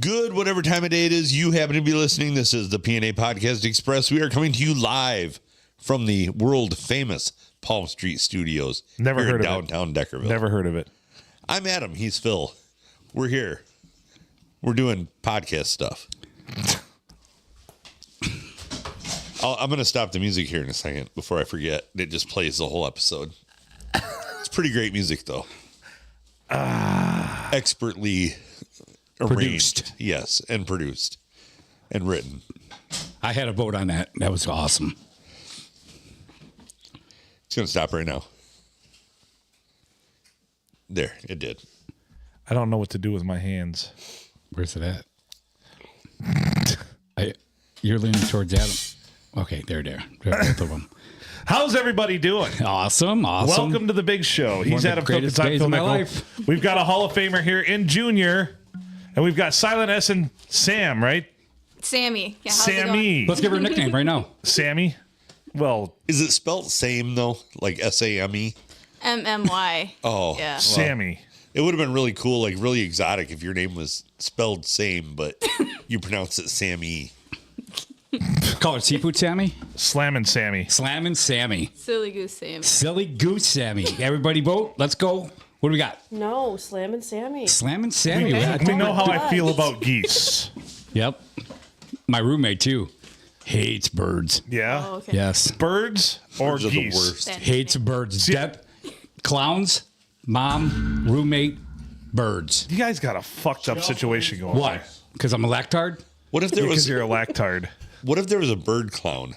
Good, whatever time of day it is you happen to be listening. This is the P&A Podcast Express. We are coming to you live from the world famous Palm Street Studios. Never heard of downtown Deckerville. Never heard of it. I'm Adam. He's Phil. We're here. We're doing podcast stuff. I'm going to stop the music here in a second before I forget. It just plays the whole episode. It's pretty great music, though. Expertly arranged. Yes, and produced and written. I had a vote on that. That was awesome. It's going to stop right now. There, it did. I don't know what to do with my hands. Where's it at? You're leaning towards Adam. Okay, there. Both of them. How's everybody doing? Awesome. Welcome to the big show. He's Adam greatest Phil days of my Nichol. life. We've got a Hall of Famer here in Junior, and we've got Silent S and Sam, right? Sammy. Yeah, how's it going? Sammy. Let's give her a nickname right now. Sammy. Well, Is it spelled same, though? Like S-A-M-E? MMY. Oh, Yeah. Sammy. It would have been really cool, like really exotic if your name was spelled same, but you pronounce it Sammy. Call her Seafood Sammy. Slammin' Sammy. Slammin' Sammy. Silly goose Sammy. Silly Goose Sammy. Everybody vote. Let's go. What do we got? No, Slammin' Sammy. Slammin' Sammy. We know how I feel about geese. Yep. My roommate, too, hates birds. Yeah. Oh, okay. Yes. Birds or Birds are the geese? worst. Hates birds. Clowns, mom, roommate, birds. You guys got a fucked up situation going on. Why? Because I'm a lactard? What if there Because was you're a lactard. What if there was a bird clown?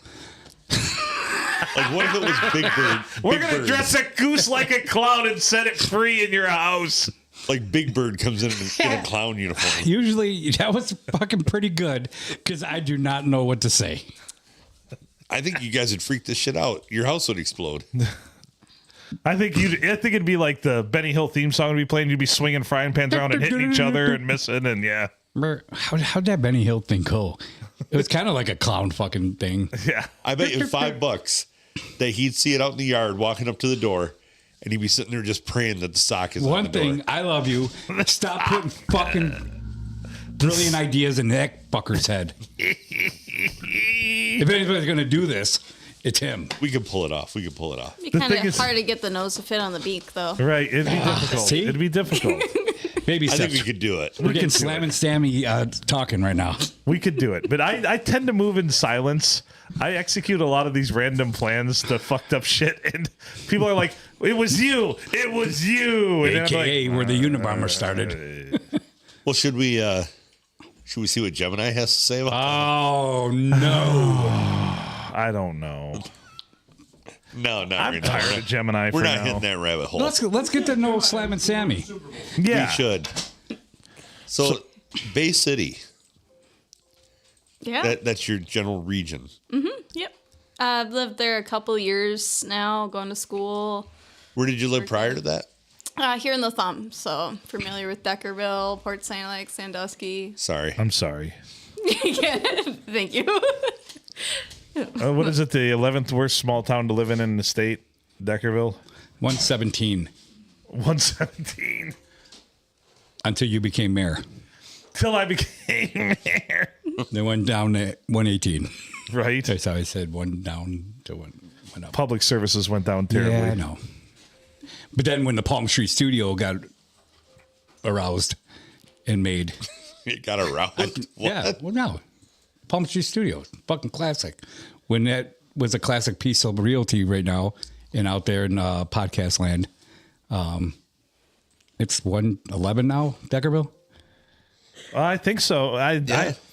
Like, what if it was Big Bird? We're Big going to Bird. dress a goose like a clown and set it free in your house. Like Big Bird comes in a clown uniform. Usually, that was fucking pretty good because I do not know what to say. I think you guys would freak this shit out. Your house would explode. I think it'd be like the Benny Hill theme song would be playing. You'd be swinging frying pans around and hitting each other and missing, and yeah. How'd that Benny Hill thing go? It was kind of like a clown fucking thing. Yeah. I bet you $5 that he'd see it out in the yard walking up to the door, and he'd be sitting there just praying that the sock is on One the thing, door. I love you. Stop putting fucking brilliant ideas in that fucker's head. If anybody's going to do this, it's him. We could pull it off. It'd be The kind thing of is- hard to get the nose to fit on the beak, though. Right. It'd be difficult. see? It'd be difficult. Baby I think steps. we could do it. We're getting could do Slam and Sammy talking right now. We could do it. But I tend to move in silence. I execute a lot of these random plans, the fucked up shit. And people are like, it was you. It was you. And AKA I'm where the Unabomber started. Well, should we see what Gemini has to say about Oh, no. I don't know. No, not I'm right now. tired of Gemini We're for not now. hitting that rabbit hole. Let's get to know Slam and Sammy. Yeah. We should. So, Bay City, Yeah. that's your general region. Yep. I've lived there a couple years now, going to school. Where did you live prior to that? Here in the Thumb, so familiar with Deckerville, Port St. Alex, Sandusky. Sorry. I'm sorry. Yeah, thank you. What is it? The 11th worst small town to live in the state? Deckerville? 117 117. until you became mayor. Till I became mayor. They went down to 118. Right? That's how I said one down to one went up. Public services went down terribly. Yeah, I know. But then when the Palm Street studio got aroused and made. It got aroused. What? Yeah, well, no. Palm Street Studio, fucking classic. When that was a classic piece of realty right now and out there in podcast land. It's 111 now, Deckerville. I think so.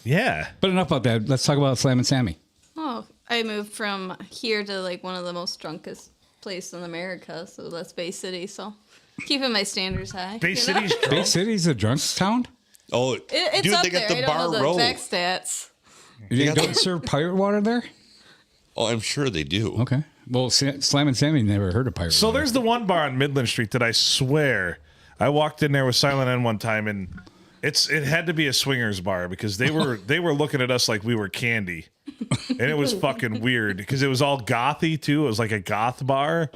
Yeah. But enough about that. Let's talk about Slam and Sammy. Oh, I moved from here to like one of the most drunkest places in America, so that's Bay City. So keeping my standards high. Bay you know? City's Bay drunk. City's a drunk town? Oh, It's dude, up they got there. the I bar don't know the row. exact stats. You got don't the- serve pirate water there? Oh, I'm sure they do. Okay. Well, Slam and Sammy never heard of pirate So water. there's the one bar on Midland Street that I swear I walked in there with Silent N one time, and it had to be a swingers bar because they were looking at us like we were candy, and it was fucking weird because it was all gothy too. It was like a goth bar,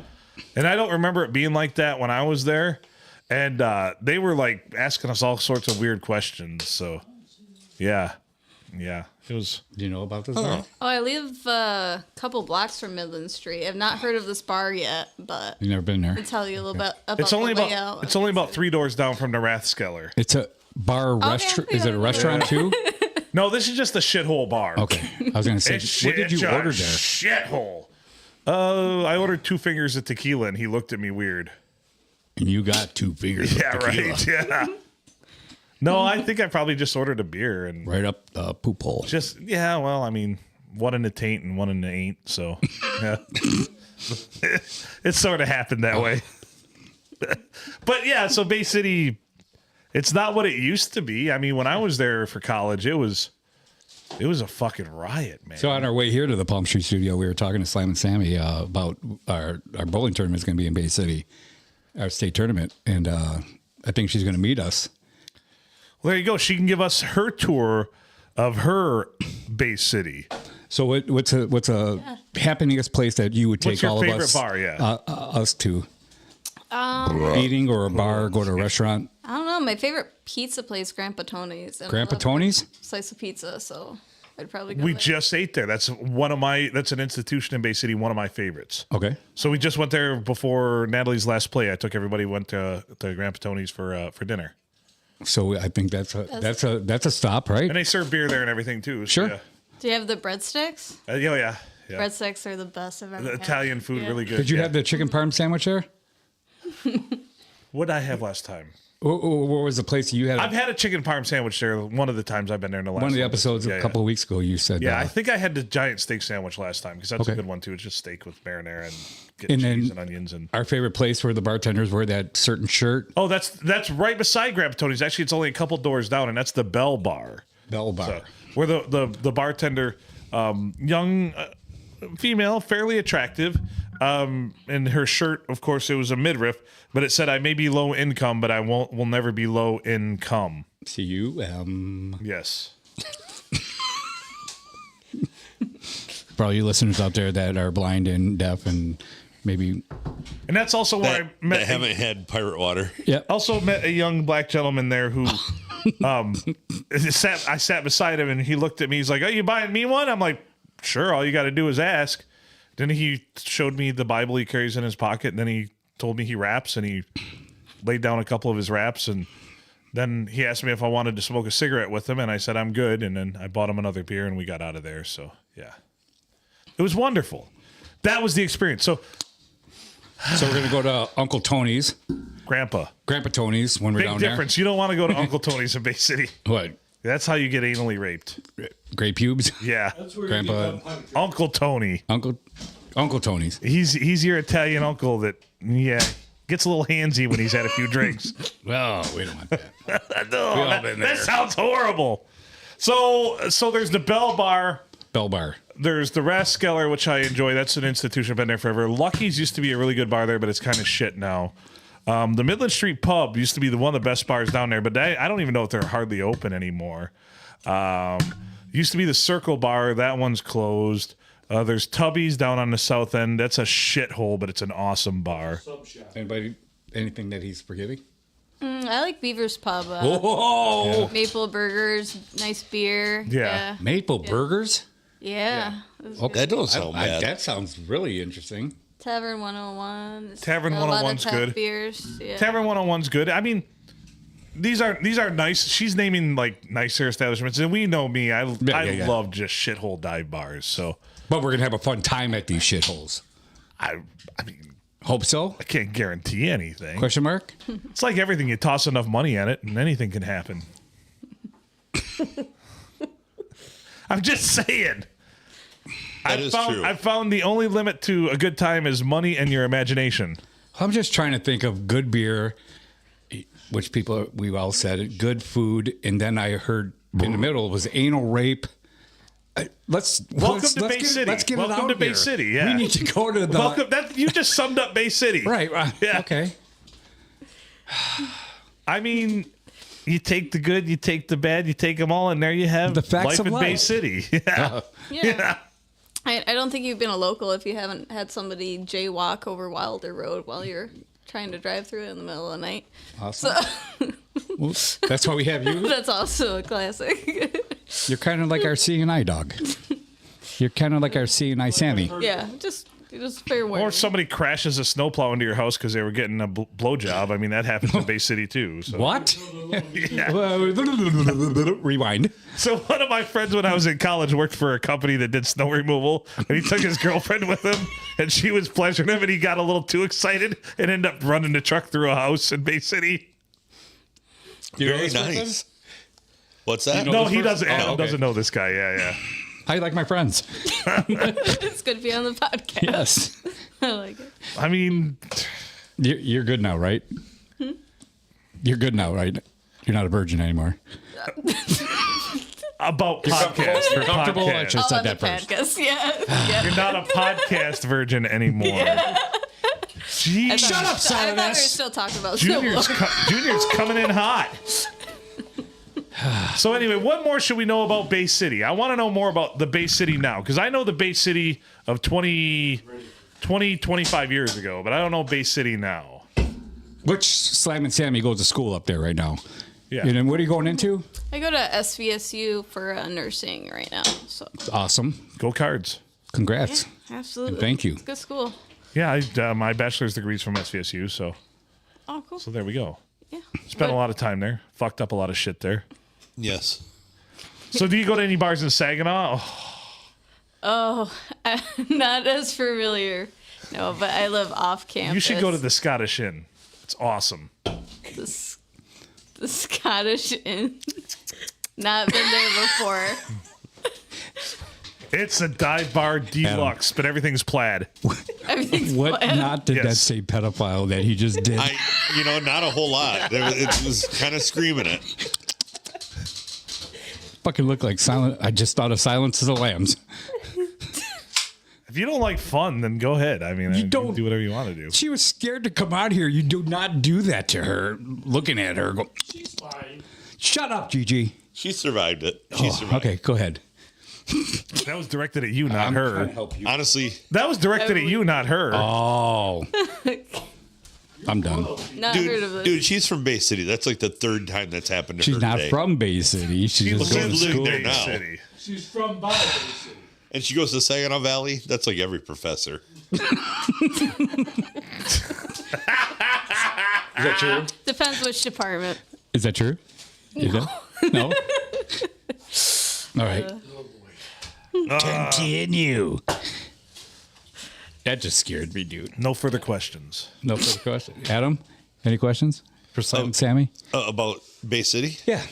and I don't remember it being like that when I was there. And they were like asking us all sorts of weird questions. So Yeah. Yeah. It was. Do you know about this bar? Oh, I live a couple blocks from Midland Street. I've not heard of this bar yet, but You've never been there. I'll tell you a little bit about It's only the about. layout. It's only about 3 doors down from the Rathskeller. It's a bar restaurant. Is it a restaurant too? No, this is just a shithole bar. Okay. I was going to say, what did you order there? Shithole. I ordered 2 fingers of tequila, and he looked at me weird. And you got 2 fingers Yeah, of tequila. right. Yeah. No, I think I probably just ordered a beer and Right up the poop hole. just well, I mean, one in the taint and one in the ain't, so yeah. It sort of happened that way. But yeah, so Bay City, it's not what it used to be. I mean, when I was there for college, it was a fucking riot, man. So on our way here to the Palm Street studio, we were talking to Slam and Sammy about our bowling tournament is going to be in Bay City, our state tournament, and I think she's going to meet us. Well, there you go. She can give us her tour of her Bay City. So what's a happeningest place that you would What's take your all of favorite us bar? Yeah. us to? Eating or a bar, go to a restaurant. I don't know. My favorite pizza place, Grandpa Tony's. And I Grandpa love Tony's? slice of pizza, so I'd probably go We there. just ate there. That's an institution in Bay City, one of my favorites. Okay. So we just went there before Natalie's last play. I took everybody went to Grandpa Tony's for dinner. So I think that's a stop, right? And they serve beer there and everything too. So Sure. Yeah. Do you have the breadsticks? Yeah. Breadsticks are the best I've ever The had. Italian food, Yeah. really good. Did you yeah. have the chicken parm sandwich there? What did I have last time? Or what was the place you had? I've had a chicken parm sandwich there one of the times I've been there in the last one of the episodes a couple of weeks ago. You said, Yeah, I think I had the giant steak sandwich last time because that's Okay. a good one too. It's just steak with marinara and And cheese then- and onions and. our favorite place where the bartenders wear that certain shirt, Oh, that's right beside Grandpa Tony's. Actually, it's only a couple doors down, and that's the Bell Bar. Bell Bar. So, where the bartender, young female, fairly attractive, and her shirt, of course, it was a midriff, but it said, "I may be low income, but I will never be low income." CUM. Yes. For all you listeners out there that are blind and deaf and maybe. And that's also where I met. that haven't had pirate water. Yeah. Also met a young black gentleman there who, I sat beside him and he looked at me. He's like, "Oh, you buying me one?" I'm like, "Sure. All you got to do is ask." Then he showed me the Bible he carries in his pocket, and then he told me he raps, and he laid down a couple of his raps, and then he asked me if I wanted to smoke a cigarette with him, and I said I'm good, and then I bought him another beer, and we got out of there. So yeah, it was wonderful. That was the experience. So So we're gonna go to Uncle Tony's, Grandpa, Grandpa Tony's when we're big down difference. You don't want to go to Uncle Tony's in Bay City. there. What? That's how you get anally raped. Great pubes. Yeah, Grandpa, Uncle Tony. Uncle Tony's. He's your Italian uncle that gets a little handsy when he's had a few drinks. Well, we don't want that. No, all that, been that there. sounds horrible. So there's the Bell Bar. Bell Bar. There's the Rathskeller, which I enjoy. That's an institution. I've been there forever. Lucky's used to be a really good bar there, but it's kind of shit now. The Midland Street Pub used to be one of the best bars down there, but I don't even know if they're hardly open anymore. Used to be the Circle Bar. That one's closed. There's Tubby's down on the south end. That's a shithole, but it's an awesome bar. Anybody? Anything that he's forgiving? I like Beaver's Pub. Oh, Maple burgers, nice beer. Yeah. Maple burgers. Yeah. Okay, That don't sound bad. that sounds really interesting. Tavern 101. Tavern A lot of 101's tap good. Beers. Yeah. Tavern 101's good. I mean, these are nice. She's naming like nicer establishments, and we know me. I Yeah. love just shithole dive bars. So But we're gonna have a fun time at these shitholes. I mean, Hope so? I can't guarantee anything. Question mark? It's like everything. You toss enough money at it, and anything can happen. I'm just saying. That is true. I found the only limit to a good time is money and your imagination. I'm just trying to think of good beer, which we all said it, good food, and then I heard in the middle was anal rape. Welcome to Bay City. Let's get Welcome it out to Bay here. City, yeah. We need to go to the Welcome. You just summed up Bay City. right. Yeah. Okay. I mean, you take the good, you take the bad, you take them all, and there you have The facts life of in Bay life. City. Yeah. Yeah. I don't think you've been a local if you haven't had somebody jaywalk over Wilder Road while you're trying to drive through it in the middle of the night. Awesome. Well, that's why we have you. That's also a classic. You're kind of like our CNI dog. You're kind of like our CNI Sammy. Yeah, just fair wear. Or somebody crashes a snowplow into your house because they were getting a blowjob. I mean, that happens in Bay City too. So. What? Yeah. Rewind. So one of my friends when I was in college worked for a company that did snow removal, and he took his girlfriend with him, and she was pleasuring him, and he got a little too excited and ended up running the truck through a house in Bay City. Very nice. What's that? No, he doesn't. Adam doesn't know this guy. Yeah. How you like my friends? It's good to be on the podcast. Yes. I like it. I mean, You're good now, right? You're good now, right? You're not a virgin anymore. about podcasts. You're comfortable. I Podcast. should have On said the that first. podcast, yeah. You're not a podcast virgin anymore. Jeez. Shut up, I thought we were Silas. still talking about Junior's, snowblower. Junior's coming in hot. So anyway, what more should we know about Bay City? I want to know more about the Bay City now, because I know the Bay City of 25 years ago, but I don't know Bay City now. Which Slam and Sammy goes to school up there right now. Yeah. And then what are you going into? I go to SVSU for nursing right now. So Awesome. Go Cards. Congrats. absolutely. And thank you. It's a good school. Yeah, my bachelor's degree's from SVSU, so Oh, cool. there we go. Yeah. Spent a lot of time there. Fucked up a lot of shit there. Yes. So do you go to any bars in Saginaw? Oh, I'm not as familiar. No, but I live off campus. You should go to the Scottish Inn. It's awesome. the Scottish Inn. Not been there before. It's a dive bar deluxe, but everything's plaid. Everything's What planned. not did that Yes. say pedophile that he just did? Not a whole lot. It was kind of screaming it. Fucking look like Silent. I just thought of Silence of the Lambs. If you don't like fun, then go ahead. I mean, you don't- do whatever you want to do. She was scared to come out here. You do not do that to her. Looking at her. Go, She's fine. shut up, Gigi. She survived it. She Oh, survived. okay, go ahead. That was directed at you, not her. help you. Honestly, That was directed at you, not her. Oh. I'm done. Not heard of this. dude, she's from Bay City. That's like the third time that's happened to She's her not today. from Bay City. She She just goes to lives in school. there Bay now. City. She's from Bay City. And she goes to Saginaw Valley. That's like every professor. Is that true? Depends which department. Is that true? Is that? No? All right. Continue. That just scared me, dude. No further questions. No further questions. Adam, any questions for Silent Sammy? About Bay City? Yeah.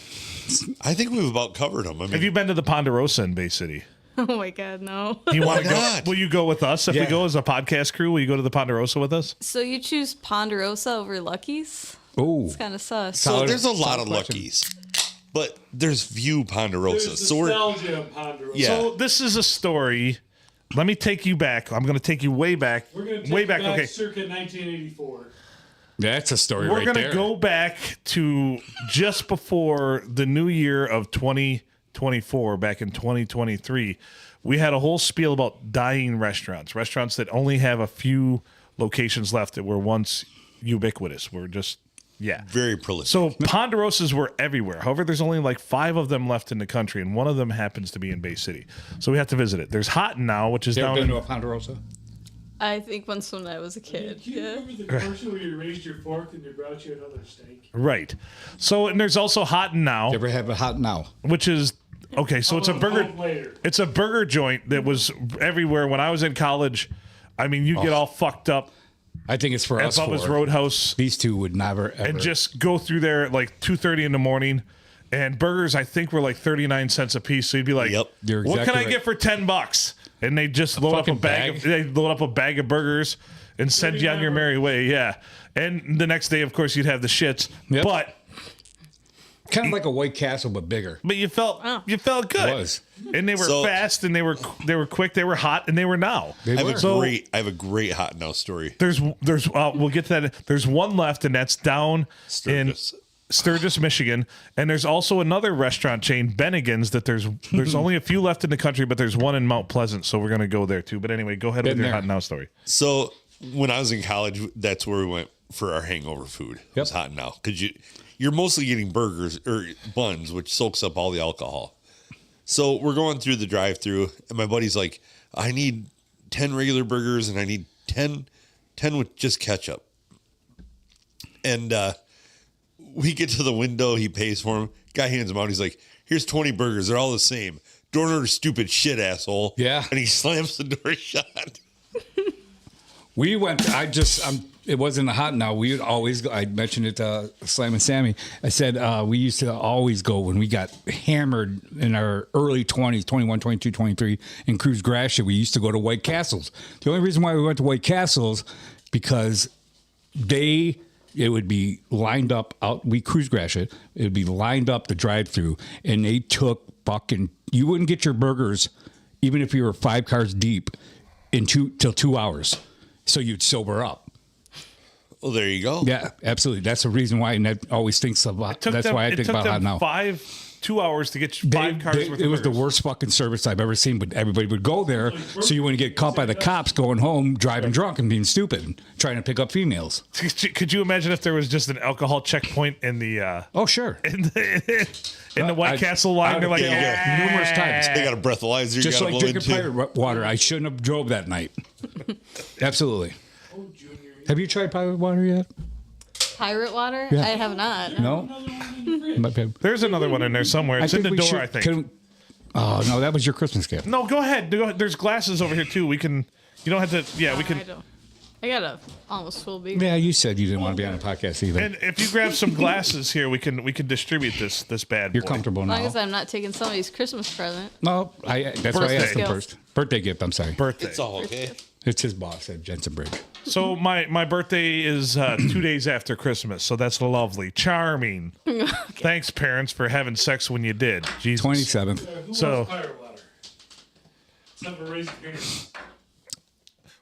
I think we've about covered them. I mean, Have you been to the Ponderosa in Bay City? Oh my God, no. You want to go? not? Will you go with us if we Yeah. go as a podcast crew? Will you go to the Ponderosa with us? So you choose Ponderosa over Lucky's? Oh. It's kind of sus. so Solid- there's a lot solid of question. Luckies, but there's few Ponderosas. There's So we're, nostalgia in Ponderosa. Yeah. So this is a story. Let me take you back. I'm going to take you way back. We're going to take way it back. back Okay. circa 1984. That's a story We're right going to there. go back to just before the new year of 2024, back in 2023. We had a whole spiel about dying restaurants that only have a few locations left that were once ubiquitous. We're just, yeah. very prolific. So Ponderosas were everywhere. However, there's only like 5 of them left in the country, and one of them happens to be in Bay City. So we have to visit it. There's Hot Now, which is You ever down been in to a Ponderosa? I think once when I was a kid. Do you Yeah. remember the commercial where you raised your fork and they brought you another steak? right. So and there's also Hot Now, You ever have a hot now? which is okay. So it's a I'll burger. home later. It's a burger joint that was everywhere when I was in college. I mean, you get all fucked up I think it's for at us. Bubba's four. Roadhouse These two would never ever. and just go through there at like 2:30 in the morning. And burgers, I think, were like 39 cents a piece. So you'd be like, Yep. You're "What can exactly I right. get for $10?" And they just load up a fucking bag. bag? They load up a bag of burgers and send you on your merry way. Yeah. And the next day, of course, you'd have the shits. Yep. But kind of like a White Castle, but bigger. you felt good. It was. And they were So- fast, and they were quick, they were hot, and they were now. They I have were. I have a great Hot Now story. There's we'll get to that. There's one left, and that's down Sturgis. in Sturgis, Michigan, and there's also another restaurant chain, Bennigan's, that there's only a few left in the country, but there's one in Mount Pleasant, so we're gonna go there too. But anyway, go ahead with Been your there. Hot Now story. So when I was in college, that's where we went for our hangover food. It was Yep. Hot Now because you're mostly getting burgers or buns, which soaks up all the alcohol. So we're going through the drive-thru, and my buddy's like, I need 10 regular burgers, and I need 10 with just ketchup. And we get to the window. He pays for them. Guy hands them out. He's like, here's 20 burgers. They're all the same. Don't order stupid shit, asshole. Yeah. And he slams the door shut. We went. It wasn't hot now. We would always go. I mentioned it to Slam and Sammy. I said we used to always go when we got hammered in our early 20s, 21, 22, 23, in Cruz Gracia. We used to go to White Castles. The only reason why we went to White Castles because it would be lined up out. We Cruz Gracia. It would be lined up the drive-through, and they took fucking. You wouldn't get your burgers, even if you were 5 cars deep, till 2 hours. So you'd sober up. Well, there you go. Yeah, absolutely. That's the reason why Ned always thinks about. That's why I think about it now. 2 hours to get 5 cars worth it of was the burgers. worst fucking service I've ever seen. But everybody would go there, so you wouldn't get caught by the cops going home, driving drunk, and being stupid, trying to pick up females. Could you imagine if there was just an alcohol checkpoint in the Oh, sure. in the White Castle line? They're like numerous times. They got a breathalyzer. Just you gotta like blow drinking into. pirate water. I shouldn't have drove that night. Absolutely. Oh, Junior. Have you tried pirate water yet? Pirate water? Yeah. I have not. No. There's another one in there somewhere. It's in the door, I think. Oh no, that was your Christmas gift. No, go ahead. There's glasses over here too. We can. You don't have to. Yeah, we can. I don't. I got a almost full beer. Yeah, you said you didn't want to be on a podcast either. And if you grab some glasses here, we can distribute this bad boy. You're comfortable As long now. as I'm not taking somebody's Christmas present. No, that's why I asked him Birthday. first. Birthday gift. I'm sorry. Birthday. It's all okay. It's his boss at Jensen Bridge. So my birthday is 2 days after Christmas, so that's lovely, charming. Thanks, parents, for having sex when you did. Jesus. 27th. Who So- wants pirate water? Except for raising hands.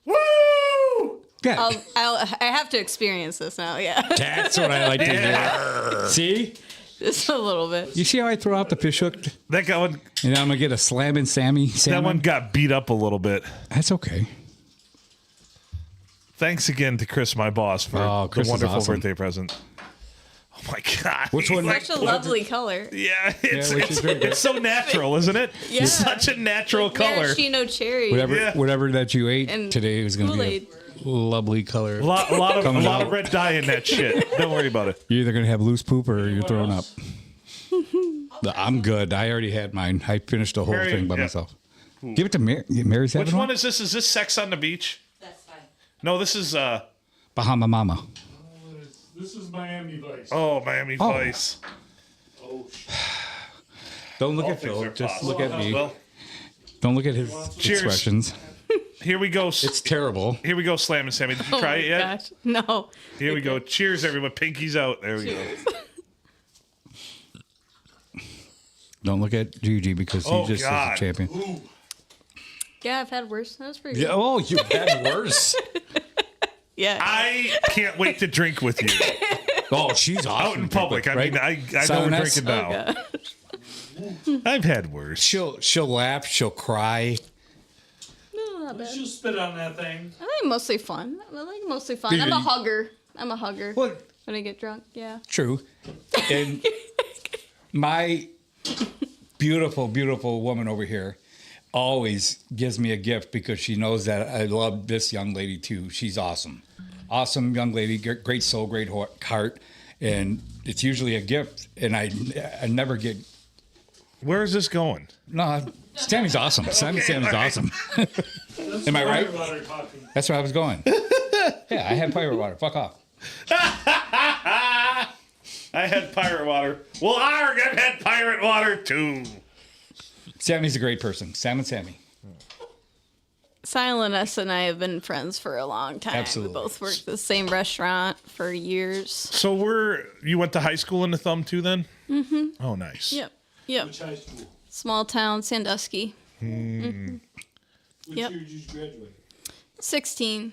Woo! Yeah, I have to experience this now. Yeah, that's what I like to hear. See? just a little bit. You see how I throw out the fish hook? That one, And I'm going to get a slamming Sammy salmon? that one got beat up a little bit. That's okay. Thanks again to Chris, my boss, for Oh, Chris the is wonderful awesome. birthday present. Oh my god! Which one? Such a lovely color. Yeah, it's, we should drink it. it's so natural, isn't it? Yeah. It's such a natural color. Maraschino cherry. Whatever, whatever that you ate And today is going to be Kool-Aid. a lovely color. A lot Coming of out. red dye in that shit. Don't worry about it. You're either going to have loose poop or you're throwing up. I'm good. I already had mine. I finished the whole Mary, thing by yeah. myself. Give it to Mary. Mary's having Which one is this? Is this Sex on the Beach? That's fine. No, this is Bahama Mama. This is Miami Vice. Miami Oh. Vice. Oh, shit. Don't look All at things Phil. are Just possible. look at me. Well, Don't look at his Cheers. expressions. here we go. It's terrible. Here we go, Slam and Sammy. Did you Oh try my it yet? gosh. No. Here we go. Cheers, everyone. Pinkies out. There we go. Don't look at Gigi because Oh, he just God. is a champion. Yeah, I've had worse. That was pretty Yeah, good. oh, you had worse. Yeah. I can't wait to drink with you Oh, she's awesome. out in public. I mean, I know we're Silent S? drinking now. I've had worse. She'll laugh. She'll cry. No, not bad. She'll spit on that thing. I think mostly fun. I like mostly fun. Do I'm you- a hugger. I'm a hugger. What? When I get drunk, yeah. True. And my beautiful, beautiful woman over here always gives me a gift because she knows that I love this young lady too. She's awesome. Awesome young lady, great soul, great heart. And it's usually a gift. And I never get, Where is this going? no, Sammy's awesome. Sammy's all right. awesome. Am I right? Pirate water talking. That's where I was going. Yeah, I had pirate water. Fuck off. I had pirate water. Well, I've had pirate water too. Sammy's a great person. Sam and Sammy. Silent S and I have been friends for a long time. Absolutely. We both worked the same restaurant for years. So you went to high school in the Thumb too then? Mm-hmm. Oh, nice. Yep. Yep. Which high school? Small town, Sandusky. Which Yep. year did you graduate? 16.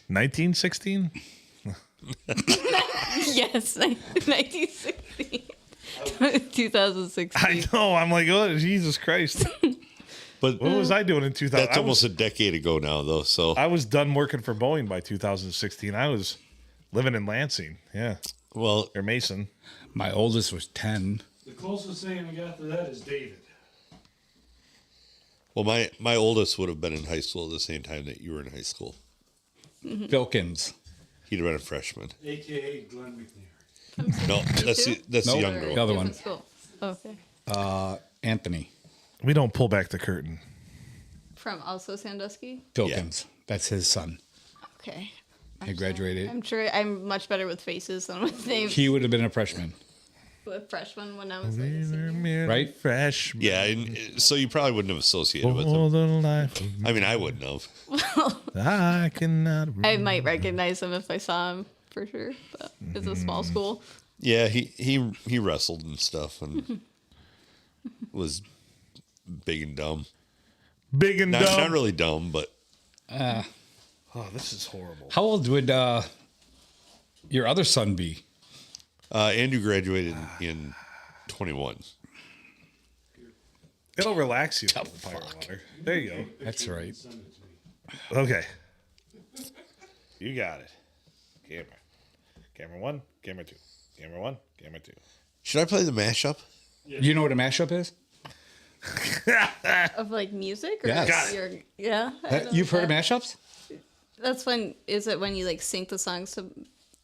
1916? Yes, 1916. 2016. I know. I'm like, oh, Jesus Christ. But What was I doing in 2000? that's almost a decade ago now, though. So I was done working for Boeing by 2016. I was living in Lansing. Yeah. well, Or Mason. My oldest was 10. The closest thing I got to that is David. Well, my oldest would have been in high school at the same time that you were in high school. Filkins. He'd have been a freshman. A.K.A. Glenn McNair. No, that's the Nope. young The girl. other one. Different school. Okay. Anthony. We don't pull back the curtain. From also Sandusky? Filkins. That's his son. Okay. He graduated. I'm sure I'm much better with faces than with names. He would have been a freshman. A freshman when I was like a senior. Right? Fresh. Yeah, and so you probably wouldn't have associated with For him. the life of I mean, I wouldn't have. I cannot. I might recognize him if I saw him for sure, but it's a small school. Yeah, he wrestled and stuff and was big and dumb. Big and dumb. Not really dumb, but Oh, this is horrible. How old would your other son be? Andrew graduated in 21. It'll relax you. The fire water. There you go. That's right. Okay. You got it. Camera. Camera 1, camera 2. Camera 1, camera 2. Should I play the mashup? You know what a mashup is? Of like music? Or Yes. Got your, yeah. I know You've heard of that. mashups? That's when, is it when you like sync the songs to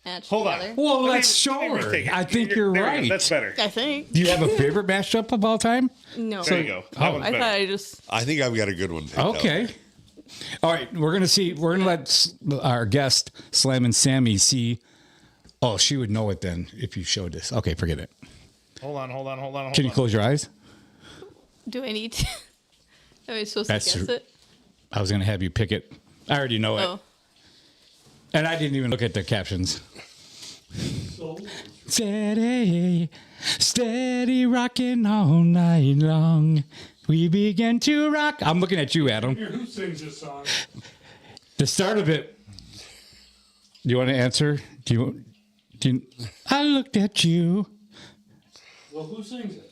match Hold on. together? Well, Let me- let's show let me her. retake it. I think you're There we go. right. That's better. I think. Do you have a favorite mashup of all time? No. There you go. That one's I better. thought I just. I think I've got a good one. picked out. Okay. All right, we're gonna let our guest Slam and Sammy see. Oh, she would know it then if you showed this. Okay, forget it. Hold on. Can you close your eyes? Do I need to? Am I supposed That's to guess true. it? I was gonna have you pick it. I already know it, Oh. and I didn't even look at the captions. So, Steady, steady rocking all night long. We begin to rock. I'm looking at you, Adam. here, who sings this song? The start of it. Do you want to answer? Do you? I looked at you. Well, who sings it?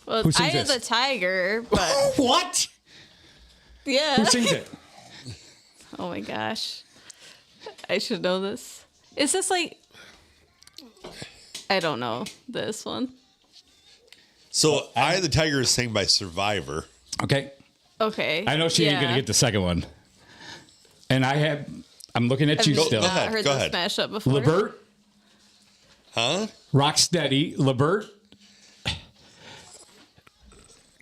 Well, Who it's sings Eye of the this? Tiger, but What? yeah. Who sings it? Oh my gosh. I should know this. Is this like. I don't know this one. So, Eye of the Tiger is sang by Survivor. Okay. Okay. I know she ain't gonna get the second one. And I'm looking at you Go still. ahead, Heard go this ahead. mashup before. Lebert, Huh? Rocksteady, Lebert.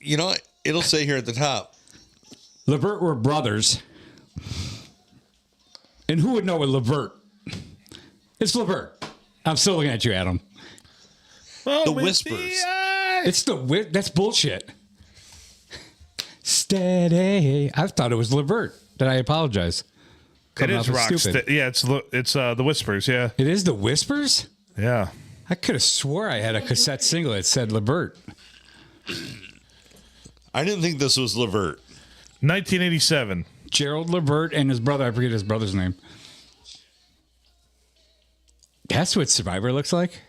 You know, it'll say here at the top. Lebert were brothers. And who would know a Lebert? It's Lebert. I'm still looking at you, Adam. The Whispers. It's that's bullshit. Steady. I thought it was Lebert. Then I apologize. It Coming is off as rock. stupid. Yeah, it's the Whispers. Yeah, It is the Whispers? yeah. I could have swore I had a cassette single that said Lebert. I didn't think this was Levert. 1987. Gerald Lebert and his brother. I forget his brother's name. That's what Survivor looks like.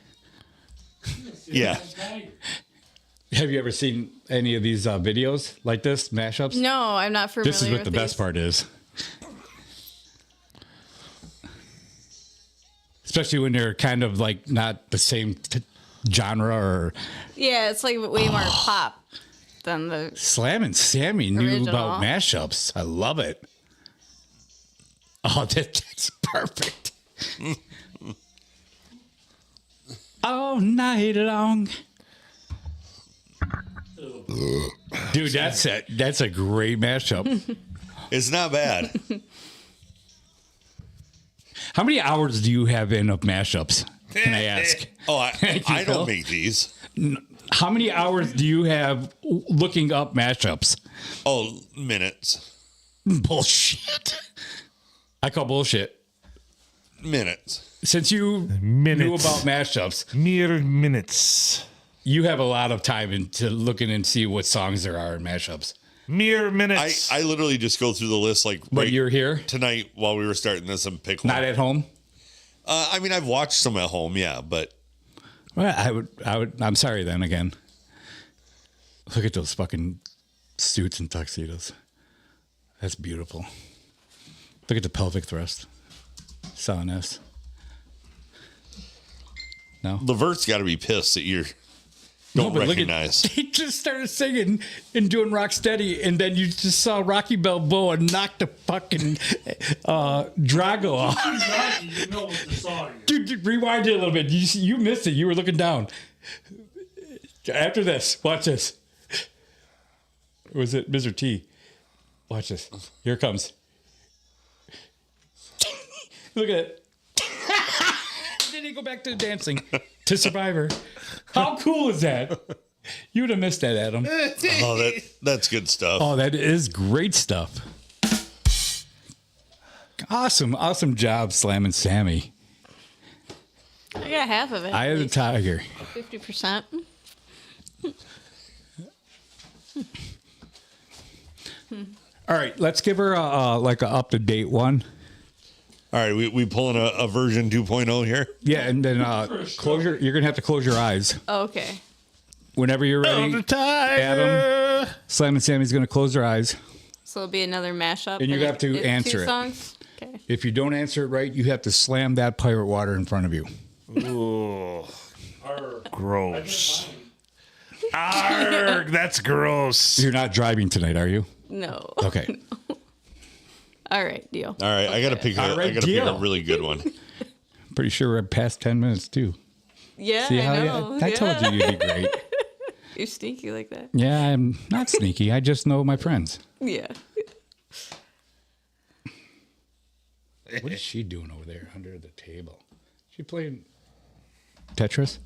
Yeah. Tiger. Have you ever seen any of these videos like this, mashups? No, I'm not familiar This is what with the best these. part is. Especially when they're kind of like not the same genre or Yeah, it's like way more pop than the. Slam and Sammy knew Original. about mashups. I love it. Oh, that's perfect. All night long. Dude, that's a great mashup. It's not bad. How many hours do you have in of mashups? Can I ask? Oh, Thank you, I Phil. don't make these. How many hours do you have looking up mashups? Oh, minutes. Bullshit. I call bullshit. Minutes. Since you Minutes. knew about mashups, Mere minutes. you have a lot of time into looking and see what songs there are in mashups. Mere minutes. I literally just go through the list like But right you're here, tonight while we were starting this and pick one. not at home. I mean, I've watched some at home, yeah, but Well, I would. I'm sorry then again. Look at those fucking suits and tuxedos. That's beautiful. Look at the pelvic thrust. Selling this. No. Levert's got to be pissed that you're don't but look at- recognize. He just started singing and doing rock steady, and then you just saw Rocky Balboa knock the fucking Drago off. Rocky, you know what the song is. Dude, rewind it a little bit. You missed it. You were looking down. After this, watch this. Or was it Mr. T? Watch this. Here it comes. Look at it. Then he go back to dancing to Survivor. How cool is that? You would have missed that, Adam. Oh, that's good stuff. Oh, that is great stuff. Awesome job, Slammin' Sammy. I got half of it. Eye of the Tiger. 50%. All right, let's give her like a up to date one. All right, we pulling a version 2.0 here. Yeah, and then closure. You're gonna have to close your eyes Oh, okay. whenever you're ready. Adam, Slammin' Sammy's gonna close her eyes. So it'll be another mashup. And you of have to two answer it. songs? Okay. If you don't answer it right, you have to slam that pirate water in front of you. Ooh, Arr. gross. Arrgh, that's gross. You're not driving tonight, are you? No. Okay. All right, deal. All right, I gotta pick. All right, I gotta pick a deal. really good one. Pretty sure we're past 10 minutes too. Yeah, See how I know. I told you you'd be great. You're sneaky like that. Yeah, I'm not sneaky. I just know my friends. Yeah. What is she doing over there under the table? She playing Tetris?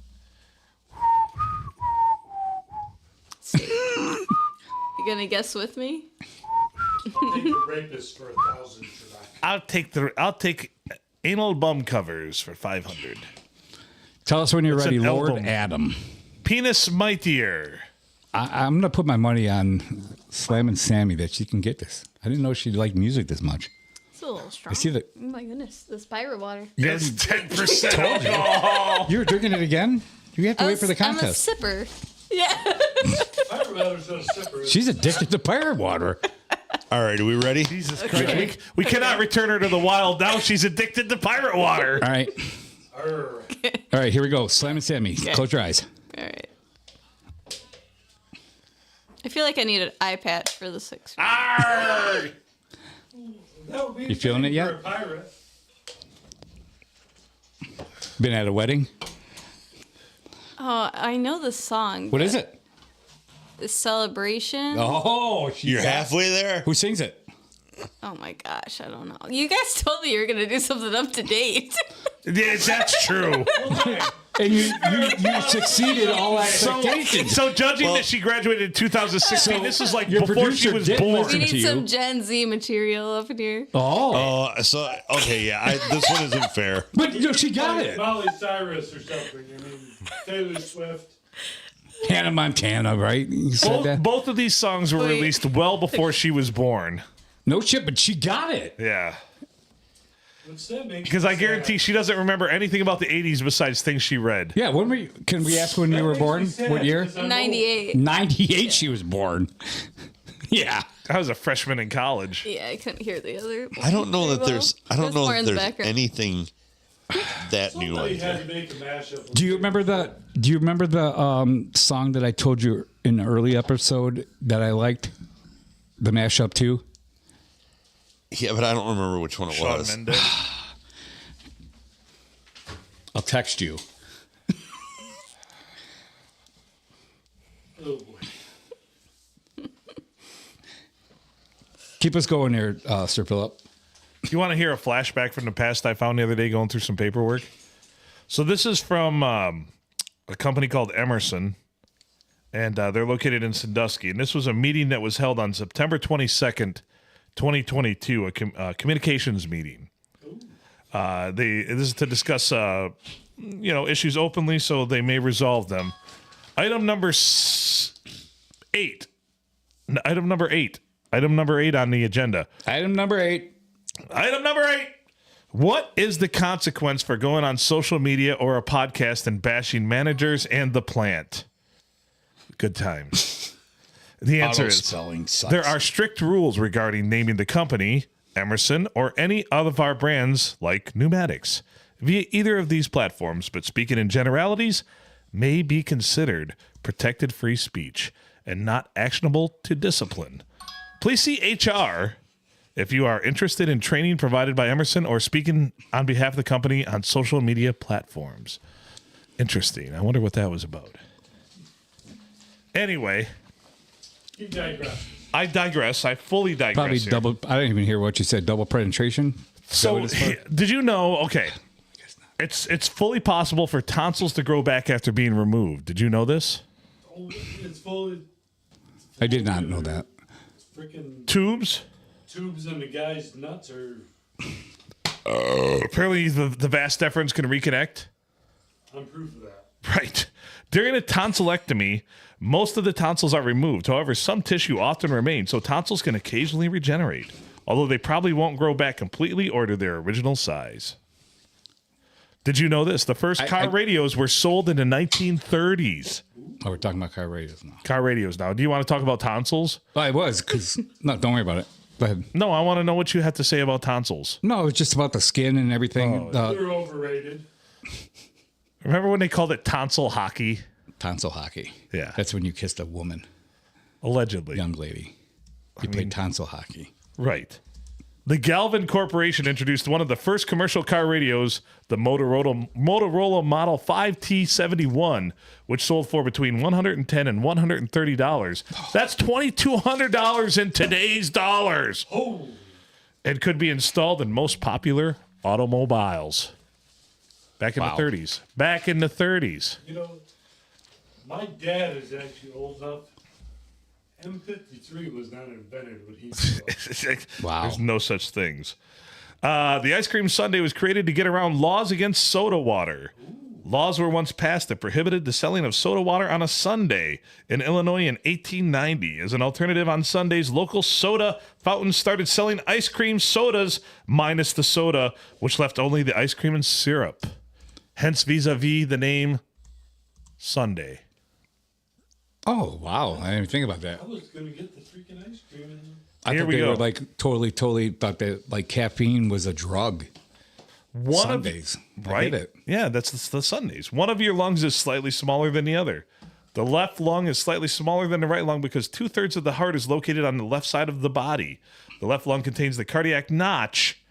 You gonna guess with me? Take the rapist for 1,000 for that. I'll take anal bum covers for 500. Tell us when you're It's ready, an Lord album. Adam. Penis mightier. I'm gonna put my money on Slammin' Sammy that she can get this. I didn't know she liked music this much. It's a little strong. see the- Oh my goodness, this pirate water. That's 10% alcohol. You're drinking it again? You have to wait for the contest. I'm a sipper. Yeah. Pirate Water's not a sipper. She's addicted to pirate water. All right, are we ready? Jesus Christ. We cannot return her to the wild now. She's addicted to pirate water. All right. Arr. All right, here we go. Slammin' Sammy. Close your eyes. All right. I feel like I need an eye patch for the 6. Arr! That would be You feeling it for yet? a pirate. Been at a wedding? Oh, I know the song. What is it? The Celebration. Oh, You're halfway there. Who sings it? Oh my gosh, I don't know. You guys told me you were gonna do something up to date. Yeah, that's true. And you succeeded all expectations. So judging that she graduated in 2016, this is like your before she producer was didn't born. listen We to need you. some Gen Z material up in here. Oh. So okay, yeah, this one isn't fair. But she got it. Miley Cyrus or something. I mean, Taylor Swift. Hannah Montana, right? You said that? Both of these songs were Wait. released well before she was born. No shit, but she got it. Yeah. What's that make? Because I guarantee she doesn't remember anything about the 80s besides things she read. Yeah, when were you, can we ask when you were born? What year? 98. 98 she was born. Yeah. I was a freshman in college. Yeah, I couldn't hear the other. I don't know very that there's. I don't There's know more if in the there's background. anything that new Somebody on had here. to make a mashup. Do you remember the song that I told you in the early episode that I liked? The mashup too? Yeah, but I don't remember which one it Shawn was. Mendes. I'll text you. Oh boy. Keep us going there, Sir Philip. You want to hear a flashback from the past I found the other day going through some paperwork? So this is from a company called Emerson, and they're located in Sandusky. And this was a meeting that was held on September 22nd, 2022, a communications meeting. This is to discuss, issues openly so they may resolve them. Item number 8. Item number 8 on the agenda. Item number 8. Item number 8. What is the consequence for going on social media or a podcast and bashing managers and the plant? Good times. The answer is Auto-spelling sucks. there are strict rules regarding naming the company, Emerson, or any of our brands like Pneumatics via either of these platforms, but speaking in generalities may be considered protected free speech and not actionable to discipline. Please see HR if you are interested in training provided by Emerson or speaking on behalf of the company on social media platforms. Interesting. I wonder what that was about. Anyway. You digress. I digress. I fully digress. Probably here. double. I didn't even hear what you said. Double penetration. So, did you know? Okay, it's fully possible for tonsils to grow back after being removed. Did you know this? Oh, it's full. I did not know that. Freaking Tubes. tubes in the guy's nuts are. Apparently, the vas deferens can reconnect. I'm proof of that. Right. During a tonsillectomy, most of the tonsils are removed. However, some tissue often remains, so tonsils can occasionally regenerate, although they probably won't grow back completely or to their original size. Did you know this? The first car radios were sold in the 1930s. Oh, we're talking about car radios now. Car radios now. Do you want to talk about tonsils? Well, I was, because, no, don't worry about it. Go ahead. No, I want to know what you have to say about tonsils. No, it's just about the skin and everything. They're overrated. Remember when they called it tonsil hockey? Tonsil hockey. Yeah. That's when you kissed a woman, Allegedly. young lady. You played tonsil hockey. Right. The Galvin Corporation introduced one of the first commercial car radios, the Motorola Model 5T71, which sold for between $110 and $130. That's $2,200 in today's dollars. Oh, And could be installed in most popular automobiles. Back in Wow. the 30s. Back in the 30s. you know, my dad is actually old enough. M53 was not invented when he grew up. Wow. There's no such things. The ice cream sundae was created to get around laws against soda water. Laws were once passed that prohibited the selling of soda water on a Sunday in Illinois in 1890. As an alternative on Sundays, local soda fountains started selling ice cream sodas minus the soda, which left only the ice cream and syrup. Hence, vis-a-vis the name Sunday. Oh, wow. I didn't even think about that. I was going to get the freaking ice cream. And I Here thought we they go. were like totally thought that like caffeine was a drug. Sundays. I Right? get it. Yeah, that's the Sundays. One of your lungs is slightly smaller than the other. The left lung is slightly smaller than the right lung because 2/3 of the heart is located on the left side of the body. The left lung contains the cardiac notch,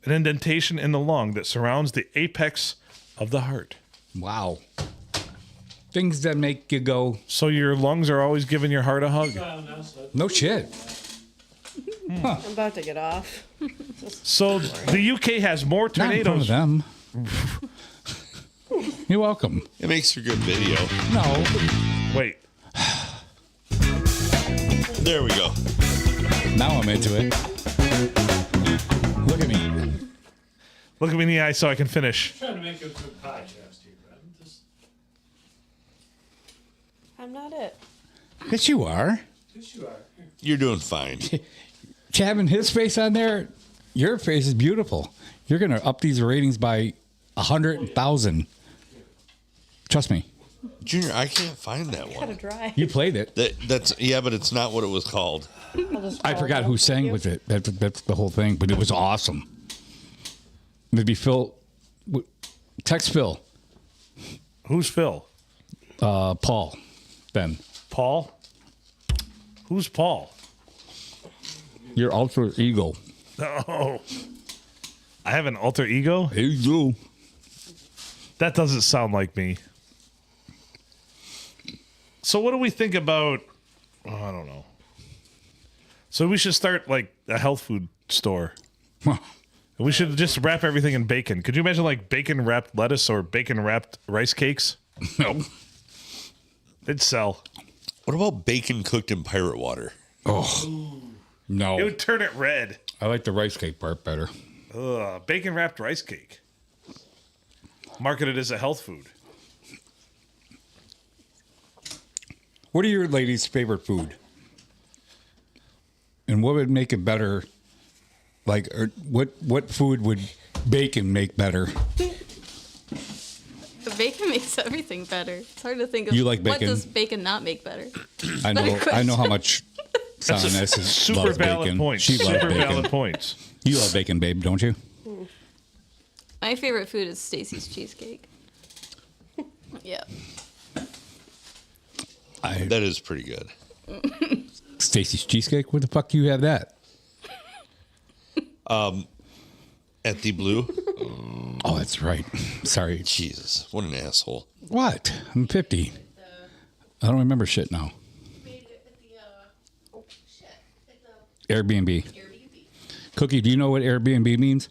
an indentation in the lung that surrounds the apex of the heart. Wow. Things that make you go, So your lungs are always giving your heart a hug. no shit. I'm about to get off. So the UK has more Not in front of tornadoes. them. You're welcome. It makes for good video. No. Wait, There we go. Now I'm into it. Look at me. look at me in the eye so I can finish. trying to make a good podcast here, but I'm just. I'm not it. Yes, you are. Yes, you are. You're doing fine. Having his face on there, your face is beautiful. You're going to up these ratings by 100,000. Trust me. Junior, I can't find that Gotta one. dry. You played it. That's yeah, but it's not what it was called. I forgot who sang with it. That's the whole thing, but it was awesome. Maybe Phil. Text Phil. Who's Phil? Paul. Then. Paul? Who's Paul? Your alter ego. Oh, I have an alter ego? There you go. That doesn't sound like me. So what do we think about, I don't know. So we should start like a health food store. We should just wrap everything in bacon. Could you imagine like bacon wrapped lettuce or bacon wrapped rice cakes? No. It'd sell. What about bacon cooked in pirate water? Oh. No. It would turn it red. I like the rice cake part better. Bacon wrapped rice cake. Marketed as a health food. What are your ladies' favorite food? And what would make it better? Like, or what food would bacon make better? The bacon makes everything better. It's hard to think of You like what bacon? does bacon not make better. I know how much Soundness Super loves valid bacon. points. She loves Super bacon. valid points. You love bacon, babe, don't you? My favorite food is Stacy's cheesecake. Yeah. That is pretty good. Stacy's cheesecake. Where the fuck do you have that? At the Blue. Oh, that's right. Sorry. Jesus, what an asshole. What? I'm 50. I don't remember shit now. Airbnb. Cookie, do you know what Airbnb means?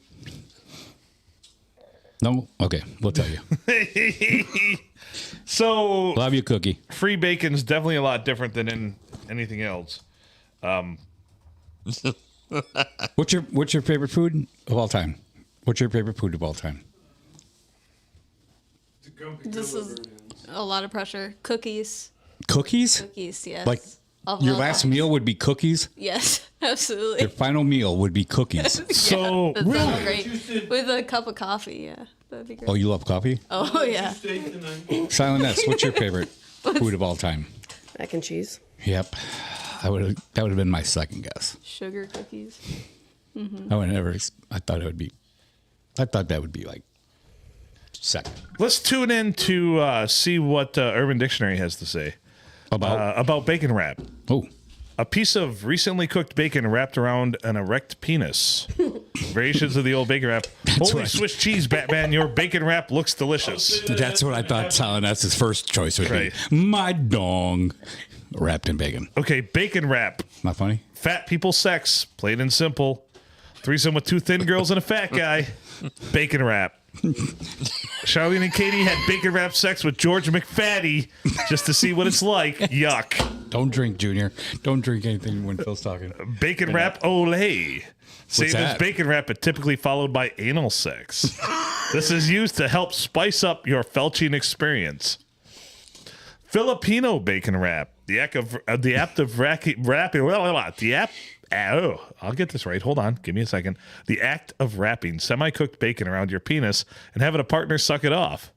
No? Okay, we'll tell you. So, Love you, Cookie. free bacon's definitely a lot different than in anything else. What's your favorite food of all time? What's your favorite food of all time? This is a lot of pressure. Cookies. Cookies? Cookies, yes. Like Of your all last kinds. meal would be cookies? Yes, absolutely. Your final meal would be cookies. So, That sounds great. With a cup of coffee, yeah. That'd be great. Oh, you love coffee? Oh, yeah. Silent S, what's your favorite food of all time? Mac and cheese. Yep. That would have been my second guess. Sugar cookies. I would never. I thought that would be like second. let's tune in to see what Urban Dictionary has to say about bacon wrap. Oh, A piece of recently cooked bacon wrapped around an erect penis. Variations of the old bacon wrap. Holy right. Swiss cheese, Batman, your bacon wrap looks delicious. that's what I thought. Silent S's first choice would Right. be my dong wrapped in bacon. Okay, bacon wrap. Not funny. Fat people sex, plain and simple. Threesome with 2 thin girls and a fat guy. Bacon wrap. Charlene and Katie had bacon wrap sex with George McFatty just to see what it's like. Yuck. Don't drink, Junior. Don't drink anything when Phil's talking. Bacon wrap Olay. Same as that? bacon wrap, but typically followed by anal sex. This is used to help spice up your felching experience. Filipino bacon wrap. The act of I'll get this right. Hold on. Give me a second. The act of wrapping semi-cooked bacon around your penis and having a partner suck it off.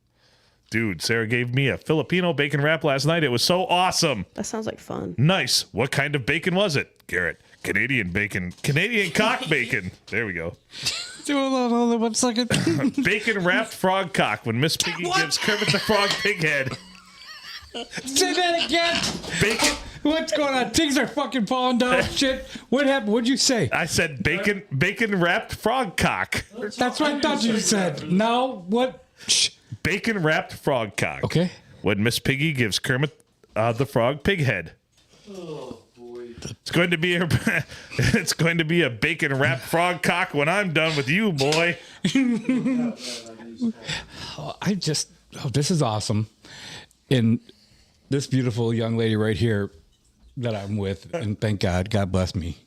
Dude, Sarah gave me a Filipino bacon wrap last night. It was so awesome. That sounds like fun. Nice. What kind of bacon was it? Garrett. Canadian bacon. Canadian cock bacon. There we go. Hold on 1 second. Bacon wrapped frog cock when Miss Piggy gives Kermit the Frog pig head. Say that again. Bacon. What's going on? Things are fucking falling down. Shit. What happened? What'd you say? I said bacon wrapped frog cock. That's what I thought you said. No. What? Shh. Bacon wrapped frog cock. Okay. When Miss Piggy gives Kermit the Frog pig head. Oh boy. It's going to be a bacon wrapped frog cock when I'm done with you, boy. This is awesome. And this beautiful young lady right here that I'm with, and thank God bless me.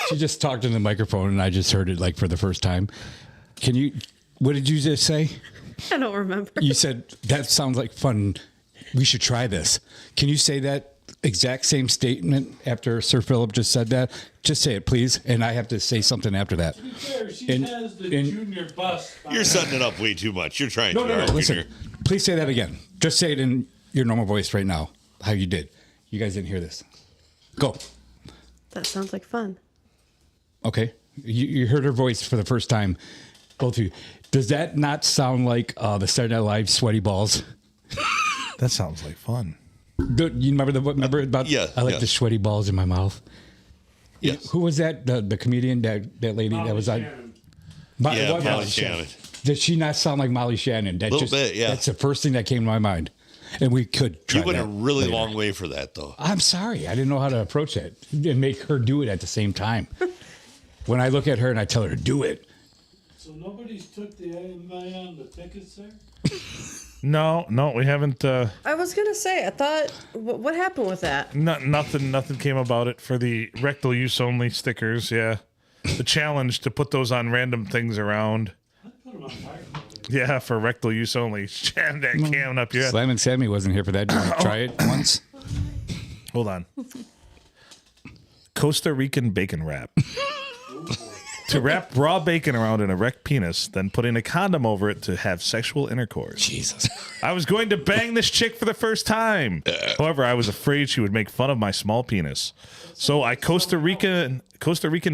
She just talked in the microphone and I just heard it like for the first time. What did you just say? I don't remember. You said, that sounds like fun. We should try this. Can you say that exact same statement after Sir Philip just said that? Just say it, please. And I have to say something after that. To be fair, she And- has the and- junior bust. You're setting it up way too much. You're trying No, too no, no. hard, Listen, Junior. please say that again. Just say it in your normal voice right now, how you did. You guys didn't hear this. Go. That sounds like fun. Okay. You heard her voice for the first time. Both of you. Does that not sound like the Saturday Night Live sweaty balls? That sounds like fun. You remember about? Yeah, I like yeah. the sweaty balls in my mouth. Yes. Who was that? The comedian that lady that was on. Yeah, what Molly Shannon. Did she not sound like Molly Shannon? That Little bit, yeah. That's the first thing that came to my mind. And we could try You went that a really later. long way for that, though. I'm sorry. I didn't know how to approach it and make her do it at the same time. When I look at her and I tell her to do it. So nobody's took the AMI on the tickets there? No, we haven't. I was gonna say. I thought. What happened with that? Nothing came about it for the rectal use only stickers. Yeah, the challenge to put those on random things around. I put them on fire. Yeah, for rectal use only. Jam that can up here. Slam and Sammy wasn't here for that. Do you want to try it once? Hold on. Costa Rican bacon wrap. To wrap raw bacon around an erect penis, then putting a condom over it to have sexual intercourse. Jesus. I was going to bang this chick for the first time. However, I was afraid she would make fun of my small penis. So I Costa Rican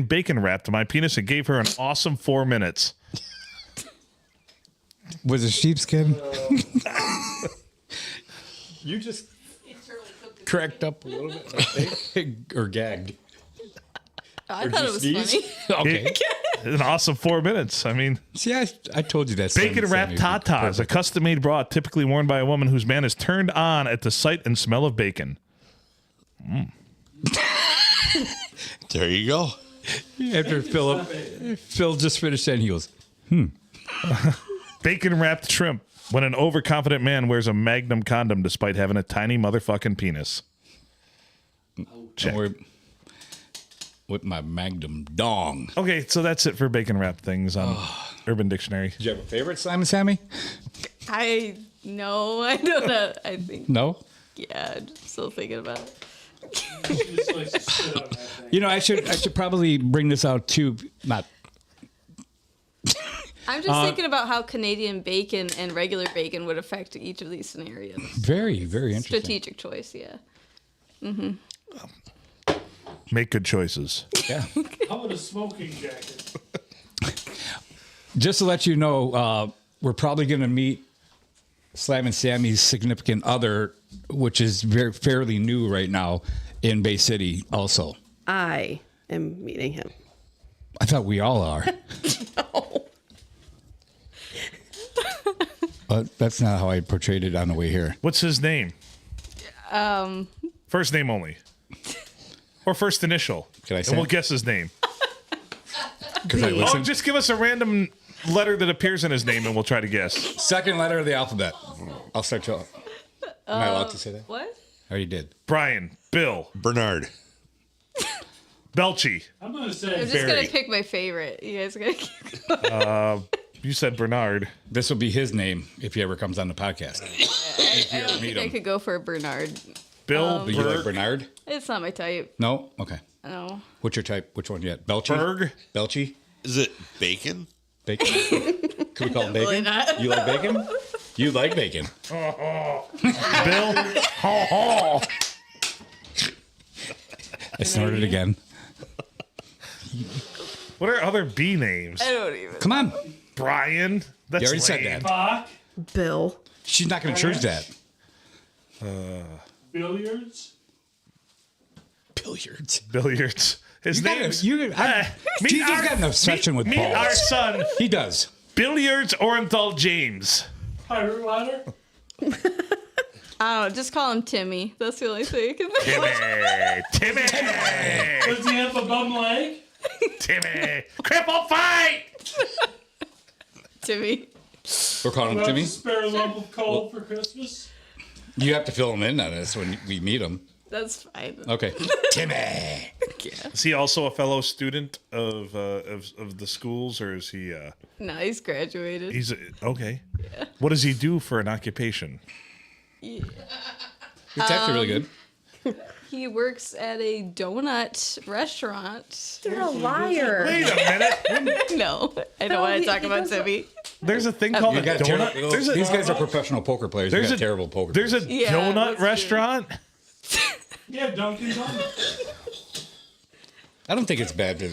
bacon wrapped my penis and gave her an awesome 4 minutes. Was it sheepskin? You just. cracked up a little bit, I think, or gagged. I Or thought did it you was sneeze? funny. Okay. An awesome 4 minutes. I mean, See, I told you that. bacon wrapped tatas, a custom made bra typically worn by a woman whose man is turned on at the sight and smell of bacon. There you go. After Phil just finished that, he goes, Bacon wrapped shrimp. When an overconfident man wears a Magnum condom despite having a tiny motherfucking penis. Check. "Don't worry, with my Magnum dong." Okay, so that's it for bacon wrapped things on Urban Dictionary. Did you have a favorite, Simon Sammy? I don't know. I think, No. yeah, I'm just still thinking about it. He just likes to sit on that thing. You know, I should probably bring this out too. Not I'm just thinking about how Canadian bacon and regular bacon would affect each of these scenarios. very, very interesting. Strategic choice, yeah. Make good choices. Yeah. How about a smoking jacket? Just to let you know, we're probably going to meet Slam and Sammy's significant other, which is fairly new right now in Bay City. Also, I am meeting him. I thought we all are. But that's not how I portrayed it on the way here. What's his name? First name only. Or first initial. Can I say And we'll it? guess his name. Because I Oh, listened. just give us a random letter that appears in his name and we'll try to guess. Second letter of the alphabet. I'll start you. Am I allowed to say that? What? I already did. Brian, Bill, Bernard. Belchy. I'm gonna I'm say just Barry. gonna pick my favorite. You guys gotta keep going. You said Bernard. This will be his name if he ever comes on the podcast. I don't think I could go for a Bernard. Bill Do you like Berg. Bernard? It's not my type. No? Okay. No. What's your type? Which one yet? Belchy? Berg. Belchy? Is it bacon? Bacon? Can we call it bacon? not. You like bacon? You like bacon. Bill. I snorted again. What are other B names? I don't even. Come on. Brian. That's You already said lame. that. Bach, Bill. She's not going to choose that. billiards. Billiards. Billiards. His You gotta- name's you- I- meet Jesus got an obsession with meet balls. our son, He does. Billiards Orenthal James. Pirate ladder. I don't know. Just call him Timmy. That's the only thing I can think of. Timmy. Does he have a bum leg? Timmy. Cripple fight. Timmy. We're calling him Well, Timmy. a spare lump of coal for Christmas. You have to fill him in on this when we meet him. That's fine. Okay. Timmy. Is he also a fellow student of the schools, or is he? No, he's graduated. He's okay. What does he do for an occupation? It's actually really good. He works at a donut restaurant. You're a liar. Wait a minute. No, I don't No, want he- to talk he about doesn't- Timmy. There's a thing called a You got donut. terrible, There's a, these guys are professional poker players. there's You a got terrible poker There's a players. Yeah, donut that's true. restaurant. Yeah, Dunkin' Donuts. Oh. I don't think it's bad to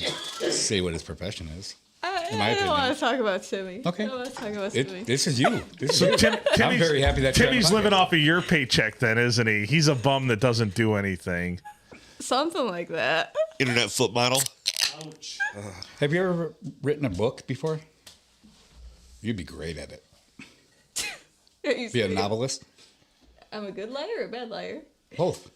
say what his profession is. my I don't opinion. want to talk about Timmy. Okay. I don't want to talk about Timmy. This is you. This is you. Timmy's, I'm very happy that you're on the Timmy's podcast. living off of your paycheck, then, isn't he? He's a bum that doesn't do anything. Something like that. Internet foot model. Ouch. Have you ever written a book before? You'd be great at it. Are you Be a serious? novelist. I'm a good liar or a bad liar? Both.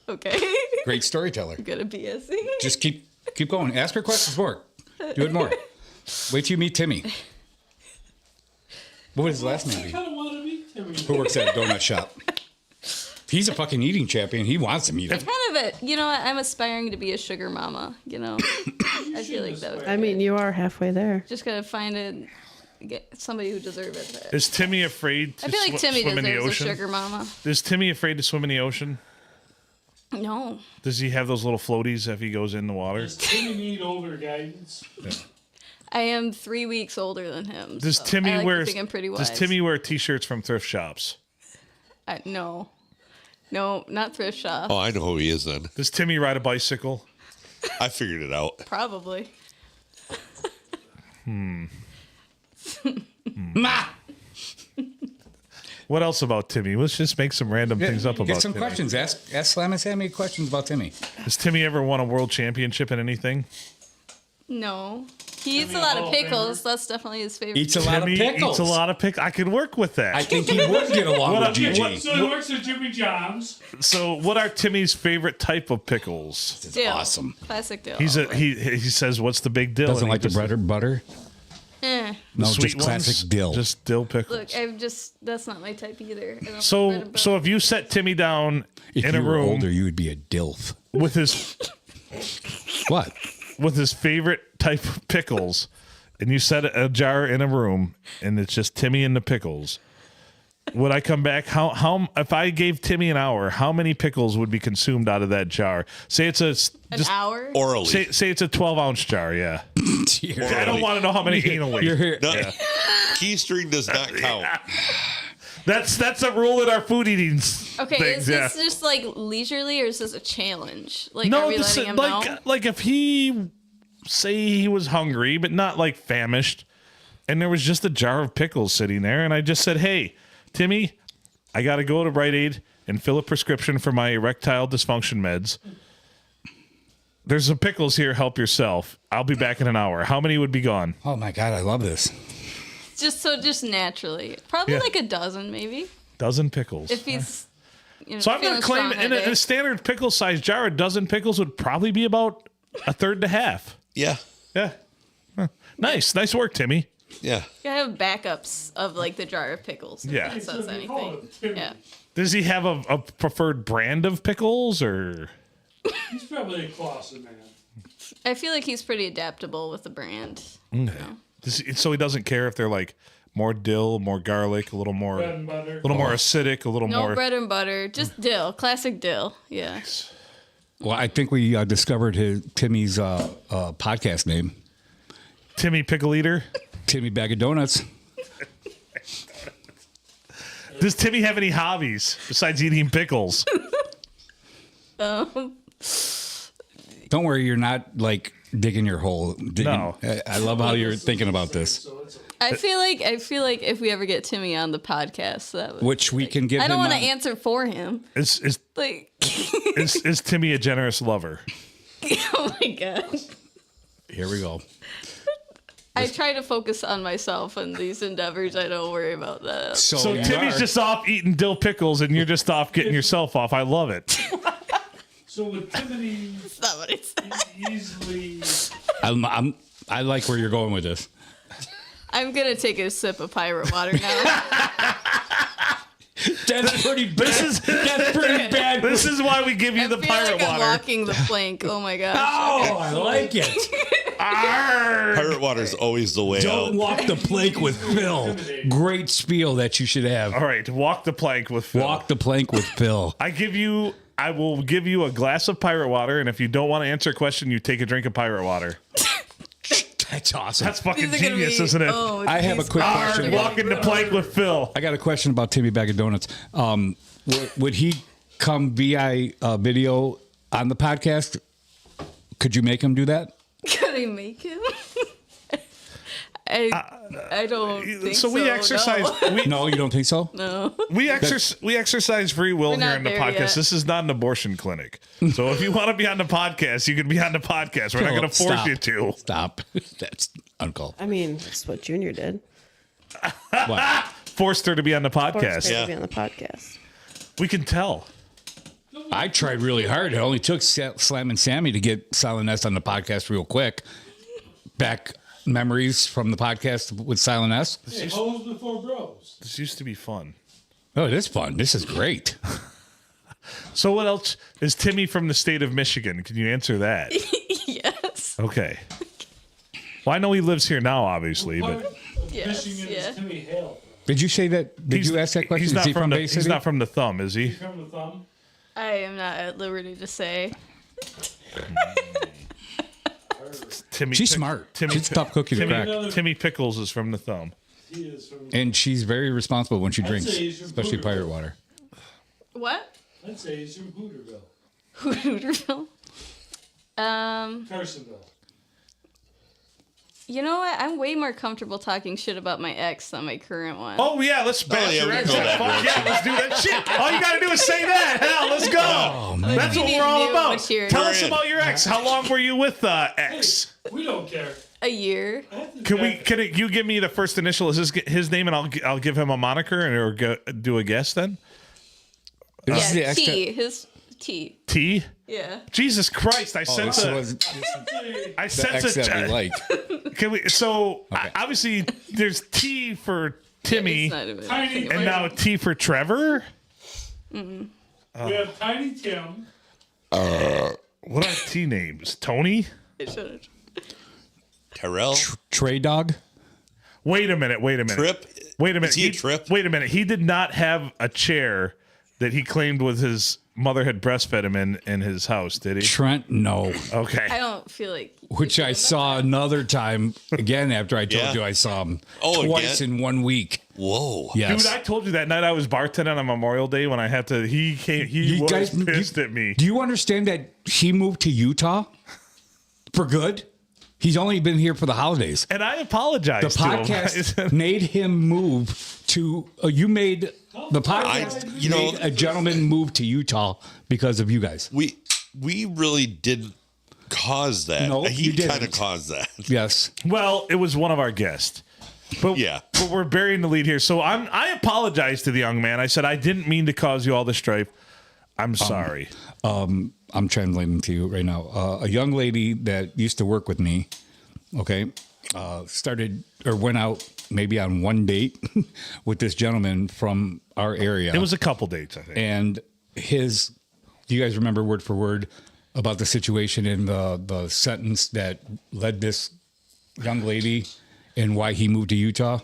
Okay. Great storyteller. Good at BSing. Just keep going. Ask her questions more. Do it more. Wait till you meet Timmy. What would his last name I be? kind of want to meet Timmy. Who works at a donut shop? He's a fucking eating champion. He wants to meet him. Kind of a, you know what? I'm aspiring to be a sugar mama, you know? I feel like that would I mean, you are halfway there. just gotta find get somebody who deserves it. Is Timmy afraid to I feel like Timmy swim in the deserves a ocean? sugar mama. Is Timmy afraid to swim in the ocean? No. Does he have those little floaties if he goes in the water? Does Timmy need older guidance? I am 3 weeks older than him. Does so Timmy I like to wear? think I'm pretty wise. Does Timmy wear t-shirts from thrift shops? No. No, not thrift shop. Oh, I know who he is then. Does Timmy ride a bicycle? I figured it out. Probably. Ma! What else about Timmy? Let's just make some random things up about Get some Timmy. questions. Ask Slam and Sammy questions about Timmy. Has Timmy ever won a world championship in anything? No. He eats a lot of pickles. That's definitely his favorite. Eats a lot of Timmy pickles. eats a lot of pickles. I could work with that. I think he would get along with Gigi. So he works at Jimmy John's. So, what are Timmy's favorite type of pickles? It's Dill. awesome. Classic dill. He says, "What's the big deal?" Doesn't And he like the just- butter. Eh. No, sweet just classic ones? dill. Just dill pickles. Look, that's not my type either. I don't like bread So, and butter. so if you set Timmy down if in you a were room older, you would be a dilf. with his What? favorite type of pickles, and you set a jar in a room, and it's just Timmy and the pickles, would I come back? How if I gave Timmy an hour, how many pickles would be consumed out of that jar? Say it's an just hour? Orally. say it's a 12-ounce jar. Yeah, I don't want to know how many anally. You're here. No, keystring does not count. That's a rule in our food eating Okay, things. is this just like leisurely or is this a challenge? Like, No, are we this letting him like know? like if he say he was hungry but not like famished, and there was just a jar of pickles sitting there, and I just said, "Hey, Timmy, I got to go to Rite Aid and fill a prescription for my erectile dysfunction meds. There's some pickles here. Help yourself. I'll be back in an hour." How many would be gone? Oh my god, I love this. Just naturally. Probably Yeah. like a dozen, maybe. Dozen pickles. If he's, So I'm going to claim in a standard pickle size jar, a dozen pickles would probably be about a third to half. Yeah. Yeah. Huh. Nice work, Timmy. Yeah. You have backups of like the jar of pickles. If Yeah. that says anything. Yeah. Does he have a preferred brand of pickles, or? He's probably a Clausen man. I feel like he's pretty adaptable with the brand. So he doesn't care if they're like more dill, more garlic, a little more, Bread and butter. more acidic, a little No more. bread and butter, just dill, classic dill. Yeah. Well, I think we discovered Timmy's podcast name, Timmy Pickle Eater. Timmy Bag of Donuts. Does Timmy have any hobbies besides eating pickles? Don't worry, you're not like digging your hole. No. I love how you're thinking about this. So it's I feel like if we ever get Timmy on the podcast, that would, Which we can give I don't him want to on- answer for him. Is Like, is Timmy a generous lover? oh my god. Here we go. I try to focus on myself and these endeavors. I don't worry about that. So you Timmy's are- just off eating dill pickles, and you're just off getting yourself off. I love it. so with Timothy That's not what I said. easily. I like where you're going with this. I'm gonna take a sip of pirate water now. That's pretty bad. That's pretty bad. This is why we give you I the feel pirate like I'm water. walking the plank. Oh my gosh. Oh, I like it. Arr! Pirate water's always the way Don't out. walk the plank with Phil. Great spiel that you should have. All right, walk the plank with Phil. Walk the plank with Phil. I will give you a glass of pirate water, and if you don't want to answer a question, you take a drink of pirate water. That's awesome. That's fucking These are gonna genius, be- isn't it? oh, I have a these quick questions question. are gonna Walking the plank with Phil. I got a question about Timmy Bag of Donuts. Would he come via video on the podcast? Could you make him do that? Can I make him? I don't think so. So we exercise. No. No, you don't think so? No. We exercise free will We're here not in the there podcast. yet. This is not an abortion clinic. So if you want to be on the podcast, you can be on the podcast. We're not going to force Stop. you to. Stop. That's uncalled. I mean, that's what Junior did. What? Forced her to be on the Forced podcast. her Yeah. to be on the podcast. We can tell. I tried really hard. It only took Slam and Sammy to get Silent S on the podcast real quick. Back memories from the podcast with Silent S. Hey, hoes before bros. This used to be fun. Oh, it is fun. This is great. So what else is Timmy from the state of Michigan? Can you answer that? Yes. Okay. Well, I know he lives here now, obviously, Part but of Yes, Michigan yeah. is Timmy Hale. Did you say that? Did you ask that question? He's Is not he from Bay He's City? not from the thumb, is he? From the thumb. I am not at liberty to say. Timmy. She's smart. She's a tough cookie to crack. Timmy Pickles is from the thumb. He is from. And she's very responsible when she drinks, say he's from especially Hooterville. pirate water. What? I'd say he's from Hooterville. Hooterville? Carsonville. You know what? I'm way more comfortable talking shit about my ex than my current one. Oh yeah, let's bash yeah, your we ex. can go that Fuck direction. yeah, let's do that shit. All you gotta do is say that. Hell, let's go. That's We what need we're all new about. material. Tell us about your ex. How long were you with ex? We don't care. A year. Can you give me the first initial? Is this his name, and I'll give him a moniker and or do a guess then. This is the Yeah, extra- T. His T. T. Yeah. Jesus Christ! I Oh, sense this a. was I the sense ex that we a. like. Can we? So obviously there's T for Timmy, It's not even- Tiny and now T for Trevor. We have Tiny Tim. What are T names? Tony. It shouldn't. Terrell, Trey Dog. Wait a minute. Trip. Wait a minute. Is he a Trip? Wait a minute. He did not have a chair that he claimed was his mother had breastfed him in his house, did he? Trent, no. Okay. I don't feel like. Which I saw another time again after I told Yeah. you I saw him Oh, twice again? in 1 week. Whoa. Yes. Dude, I told you that night I was bartending on Memorial Day when I had to. He came. He You was guys- pissed at me. Do you understand that he moved to Utah for good? He's only been here for the holidays. And I apologize. The to him. podcast made him move to. You made the podcast. Made a gentleman move to Utah because of you guys. We really didn't cause that. No, He you didn't. kind of caused that. Yes. Well, it was one of our guests. But Yeah. but we're burying the lead here. So I apologize to the young man. I said I didn't mean to cause you all the strife. I'm sorry. I'm translating to you right now. A young lady that used to work with me, okay, started or went out maybe on one date with this gentleman from our area. It was a couple dates, I think. And his, do you guys remember word for word about the situation in the sentence that led this young lady and why he moved to Utah?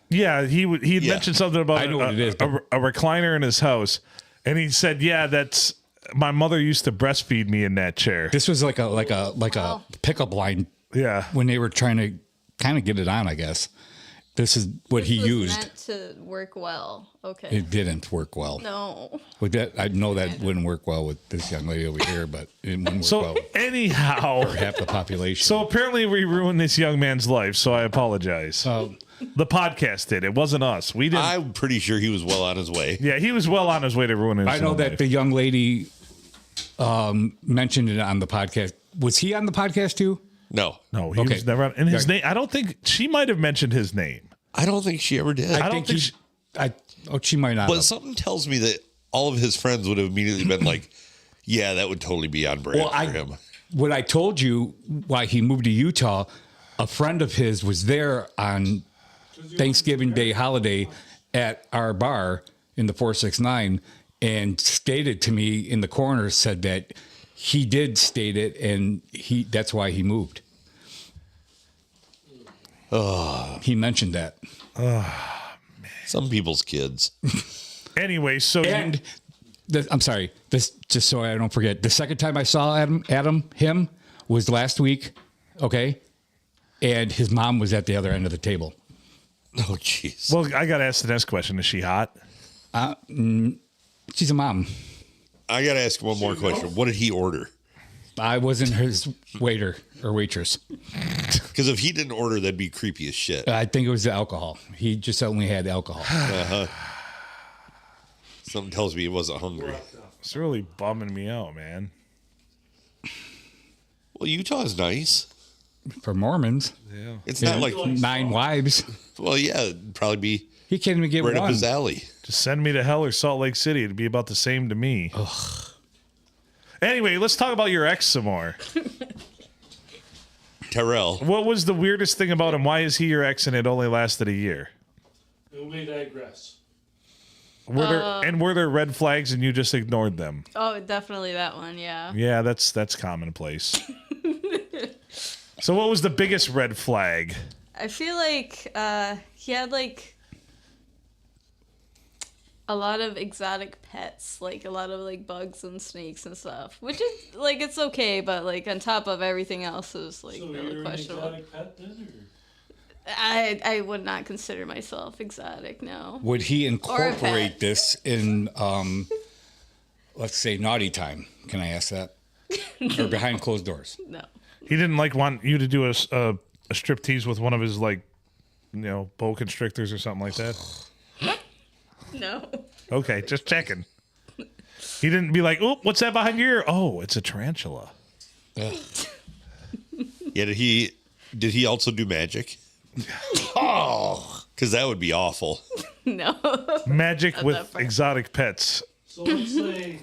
Yeah, he had Yeah. mentioned something about I know what it is, a recliner in his house, and he said, "Yeah, that's my mother used to breastfeed me in that chair." This was like a pickup line Yeah, when they were trying to kind of get it on, I guess. This is what This he was used. meant to work well. Okay. It didn't work well. No. With that, I know that wouldn't work well with this young lady over here, but it wouldn't work So well anyhow, for half the population. so apparently we ruined this young man's life. So I apologize. The podcast did. It wasn't us. We didn't. I'm pretty sure he was well on his way. Yeah, he was well on his way to ruining his I know own that life. the young lady mentioned it on the podcast. Was he on the podcast too? No, No, he Okay. was never on. And his name, I don't think she might have mentioned his name. I don't think she ever did. I don't think she might not. But have. something tells me that all of his friends would have immediately been like, "Yeah, that would totally be on brand Well, for him." When I told you why he moved to Utah, a friend of his was there on Thanksgiving Day holiday at our bar in the 469 and stated to me in the corner, said that he did state it and that's why he moved. He mentioned that. Some people's kids. Anyway, so And I'm sorry, this just so I don't forget. The second time I saw him was last week, okay? And his mom was at the other end of the table. Oh, jeez. well, I got to ask the next question. Is she hot? She's a mom. I got to ask one more question. What did he order? I wasn't his waiter or waitress. Because if he didn't order, that'd be creepy as shit. I think it was the alcohol. He just only had alcohol. Something tells me he wasn't hungry. It's really bumming me out, man. Well, Utah is nice. For Mormons, It's not like, 9 wives. well, yeah, it'd probably be He can't even get right up one. his alley. Just send me to hell or Salt Lake City. It'd be about the same to me. Anyway, let's talk about your ex some more. Terrell. What was the weirdest thing about him? Why is he your ex and it only lasted a year? We digress. Were there red flags and you just ignored them? Oh, definitely that one. Yeah. Yeah, that's commonplace. So what was the biggest red flag? I feel like he had like a lot of exotic pets, like a lot of like bugs and snakes and stuff, which is like it's okay, but like on top of everything else is like So really you're an questionable. exotic pet then, or? I would not consider myself exotic. No. Would he Or a incorporate pet. this in, let's say, naughty time? Can I ask that? Or behind closed doors? No. He didn't want you to do a a striptease with one of his like, boa constrictors or something like that? No. Okay, just checking. He didn't be like, "Oh, what's that behind your ear?" Oh, it's a tarantula. Yeah, did he also do magic? Oh, because that would be awful. No. Magic Not with that far. exotic pets. So let's say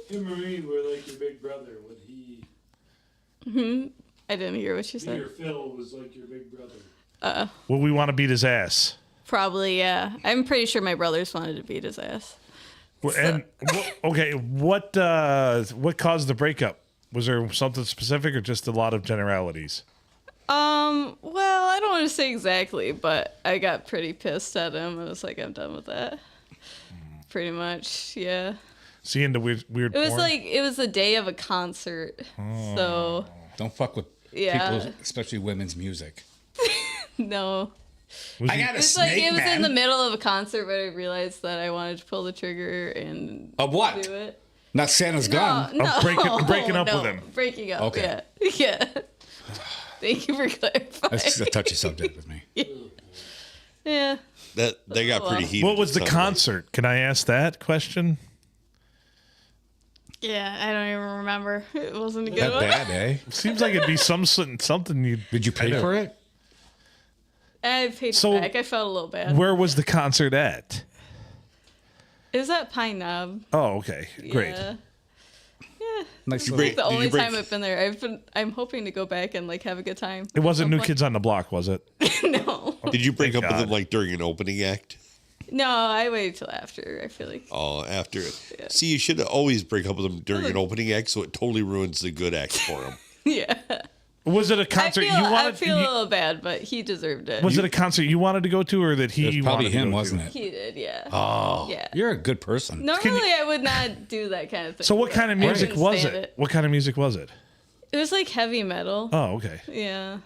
him or me were like your big brother. Would he I didn't hear what you me said. or Phil was like your big brother? Would we want to beat his ass? Probably, yeah. I'm pretty sure my brothers wanted to beat his ass. And okay, what caused the breakup? Was there something specific or just a lot of generalities? Well, I don't want to say exactly, but I got pretty pissed at him. I was like, I'm done with that. Pretty much, yeah. Is he into weird It was porn? like, it was the day of a concert. So, Don't fuck with Yeah. people, especially women's music. no. Was I he- got a It's like, snake, it was man. in the middle of a concert, but I realized that I wanted to pull the trigger and Of what? do it. Not Santa's gun. No, breaking up no, with him. Breaking up, Okay. yeah. Yeah. Thank you for clarifying. That's a touchy subject with me. Yeah. That they got pretty heated. What was the it sounded like. concert? Can I ask that question? Yeah, I don't even remember. It wasn't a good That one. bad, eh? Seems like it'd be something you. Did you pay for it? I paid So- it back. I felt a little bad. Where was the concert at? It was at Pine Knob. Oh, okay, great. Yeah. Nice You little- break- The Did you only break- time I've been there. I'm hoping to go back and like have a good time. It wasn't At New some Kids on the Block, was it? point. No. Did you break Thank up with God. him like during an opening act? No, I waited till after. I feel like. Oh, after. See, you should always break up with him during an opening act, so it totally ruins the good act for him. Yeah. Was it a I concert feel, you wanted? I feel a little bad, but he deserved it. Was it a concert you wanted to go to, or that It he was probably wanted to him, go wasn't to? it? He did, yeah. Oh, Yeah. you're a good person. Normally, I would not do that kind of thing. So, what but kind of I music couldn't was stand it? What kind of music was it? It was like heavy metal. Oh, okay. Yeah.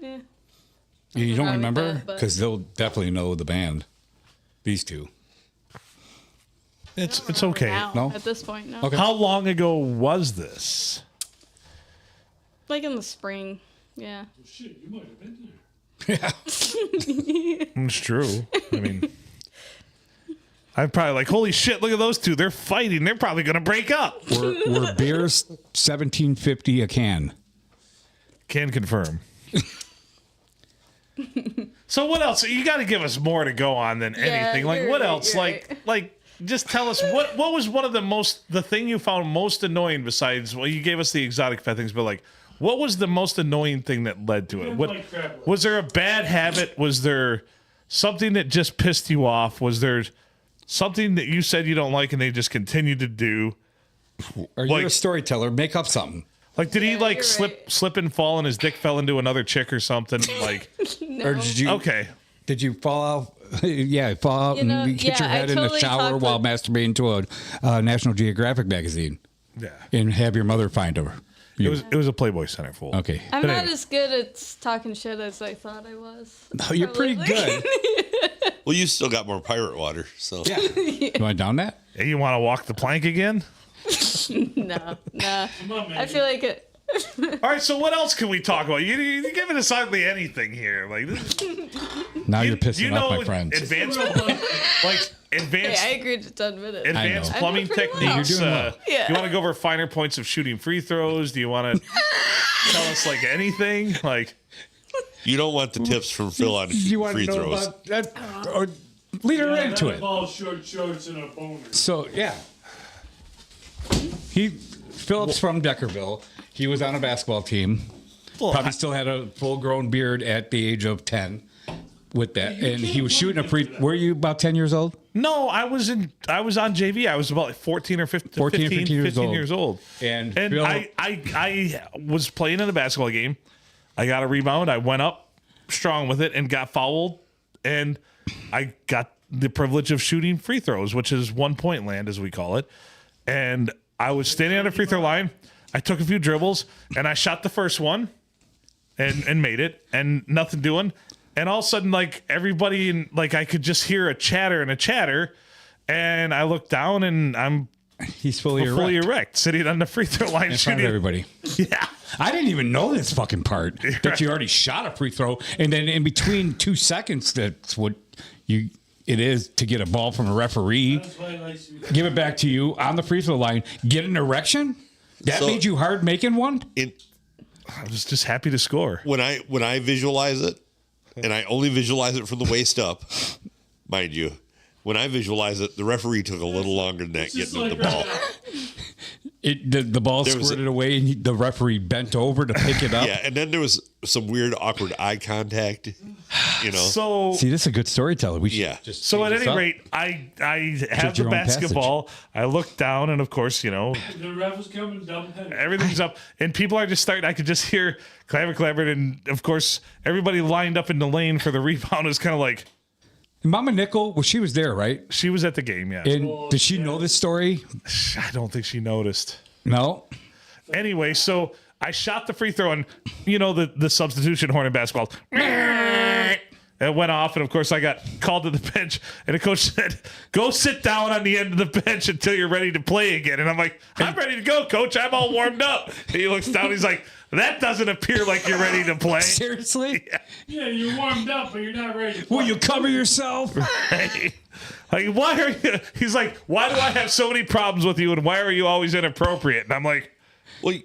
Yeah. You don't wrong with remember? that, but- Because they'll definitely know the band. These two. It's okay. Now, No? At this point, no. Okay. How long ago was this? Like in the spring. Yeah. Shit, you might have been there. It's true. I mean, I'm probably like, holy shit! Look at those two. They're fighting. They're probably gonna break up. Were beers $17.50 a can? Can confirm. So what else? You got to give us more to go on than anything. Like you're what right, else? you're Like right. like just tell us what was one of the thing you found most annoying besides, well, you gave us the exotic pet things, but like what was the most annoying thing that led to it? What like crab legs. was there a bad habit? Was there something that just pissed you off? Was there something that you said you don't like and they just continued to do? Or Like- you're a storyteller. Make up something. Like did he Yeah, like you're slip and fall and his dick fell into another chick or something? Like Or did you? okay. Did you fall out? Yeah, fall out You know, and hit your yeah, I head in the totally shower talked while with- masturbating to a National Geographic magazine, Yeah. and have your mother find her. It was a Playboy centerfold. Okay. I'm But not anyway. as good at talking shit as I thought I was. No, you're pretty Probably. good. Well, you still got more pirate water, so Yeah. You want down that? Hey, you want to walk the plank again? No, no. on, man. I feel like it. All right, so what else can we talk about? You're giving us hardly anything here. Like, this, Now you're pissing off my friends. advanced, Hey, advanced, I agreed to admit it. advanced I know. plumbing I'm doing pretty techniques. well. You're doing well. Yeah. You want to go over finer points of shooting free throws? Do you want to tell us like anything? Like, you don't want the tips from Phil on shooting free throws. that? Or lead her into it. Ball, short shorts, and a boner. So yeah, Philip's from Deckerville. He was on a basketball team. well, Probably still had a full-grown beard at the age of 10. With that, and he was shooting a free. Were you about 10 years old? no, I was on JV. I was about like 14 or 15, 14 or 15 years 15 old. years old. And And I was playing in a basketball game. I got a rebound. I went up strong with it and got fouled. And I got the privilege of shooting free throws, which is 1 point land, as we call it. And I was standing on the free throw line. I took a few dribbles and I shot the first one and made it and nothing doing. And all of a sudden, like everybody, like I could just hear a chatter. And I looked down and I'm he's fully fully erect erect, sitting on the free throw line in front shooting. of everybody. Yeah. I didn't even know this fucking part that you already shot a free throw, and then in between 2 seconds, that's what it is to get a ball from a referee, give it back to you on the free throw line, get an erection. That made you hard making one. I was just happy to score. When I visualize it, and I only visualize it from the waist up, mind you. When I visualize it, the referee took a little longer than that getting the ball. The ball squirted away, and the referee bent over to pick it up. Yeah, and then there was some weird, awkward eye contact. So see, this is a good storyteller. We should So at any rate, I have the basketball. I look down, and of course, the ref was coming doubleheader. Everything's up, and people are just starting. I could just hear clamor, and of course, everybody lined up in the lane for the rebound is kind of like. Mama Nickel, well, she was there, right? She was at the game, yeah. And did she know this story? I don't think she noticed. No. Anyway, so I shot the free throw, and the substitution horn in basketball. It went off, and of course I got called to the bench, and the coach said, "Go sit down on the end of the bench until you're ready to play again." And I'm like, "I'm ready to go, coach. I'm all warmed up." And he looks down, he's like, "That doesn't appear like you're ready to play." Seriously? Yeah, you're warmed up, but you're not ready to play. Will you cover yourself? Right. Like, why are you? He's like, "Why do I have so many problems with you, and why are you always inappropriate?" And I'm like, well,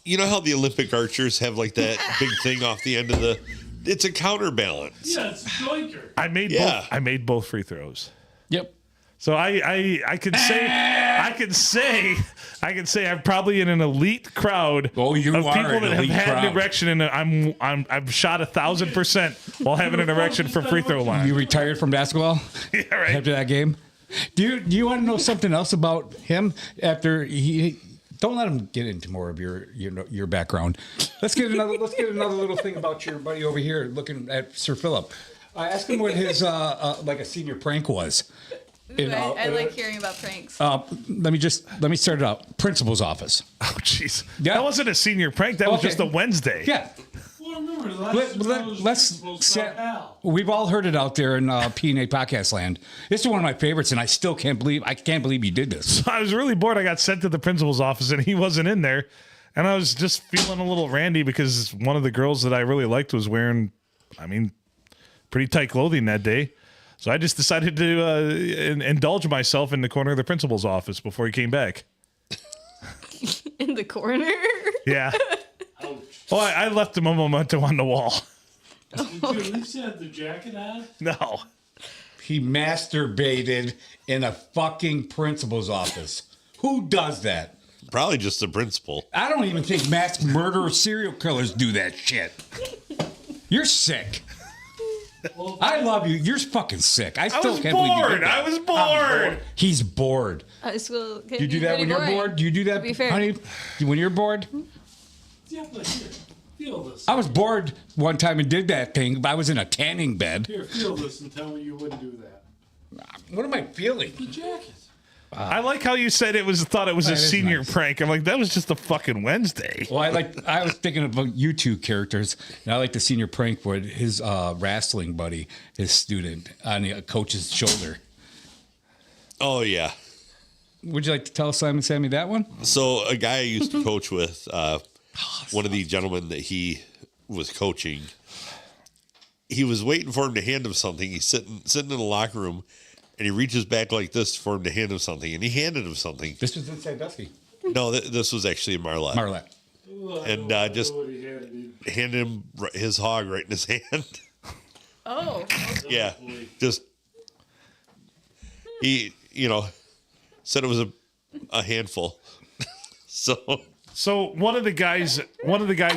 you know how the Olympic archers have like that big thing off the end of the. It's a counterbalance. Yeah, it's a doinker. I made both free throws. Yep. So I could say I'm probably in an elite crowd of people that have had crowd. an erection, and I've shot 1,000% while having an erection from free throw line. You retired from basketball? Yeah, right. After that game? Do you want to know something else about him after he? Don't let him get into more of your background. Let's get another little thing about your buddy over here looking at Sir Philip. Ask him what his like a senior prank was. I like hearing about pranks. Let me start it out. Principal's office. Oh, jeez. Yeah. That wasn't a senior prank. That was just a Wednesday. Yeah. Well, remember, the last We've all heard it out there in P&A Podcast land. This is one of my favorites, and I can't believe you did this. So I was really bored. I got sent to the principal's office, and he wasn't in there. And I was just feeling a little randy because one of the girls that I really liked was wearing, pretty tight clothing that day. So I just decided to indulge myself in the corner of the principal's office before he came back. In the corner? Yeah. Ouch. Well, I left him a memento on the wall. Did you at least have the jacket on? No. He masturbated in a fucking principal's office. Who does that? Probably just the principal. I don't even think mass murderer serial killers do that shit. You're sick. I love you. You're fucking sick. I still can't believe you did that. I was bored. He's bored. High school. Do you do that when you're bored? Do you do that, be fair. honey? When you're bored? Yeah, but here, feel this. I was bored one time and did that thing, but I was in a tanning bed. Here, feel this and tell me you wouldn't do that. What am I feeling? The jacket. I like how you said thought it was a senior prank. I'm like, that was just a fucking Wednesday. Well, I was thinking about you two characters, and I like the senior prank with his wrestling buddy, his student, on the coach's shoulder. Oh yeah. Would you like to tell Simon Sammy that one? So a guy I used to coach with, one of the gentlemen that he was coaching, he was waiting for him to hand him something. He's sitting in the locker room, and he reaches back like this for him to hand him something, and he handed him something. This was in Sandusky. No, this was actually in Marlette. Marlette. And just handed him his hog right in his hand. Oh. Yeah, just he, said it was a handful. So one of the guys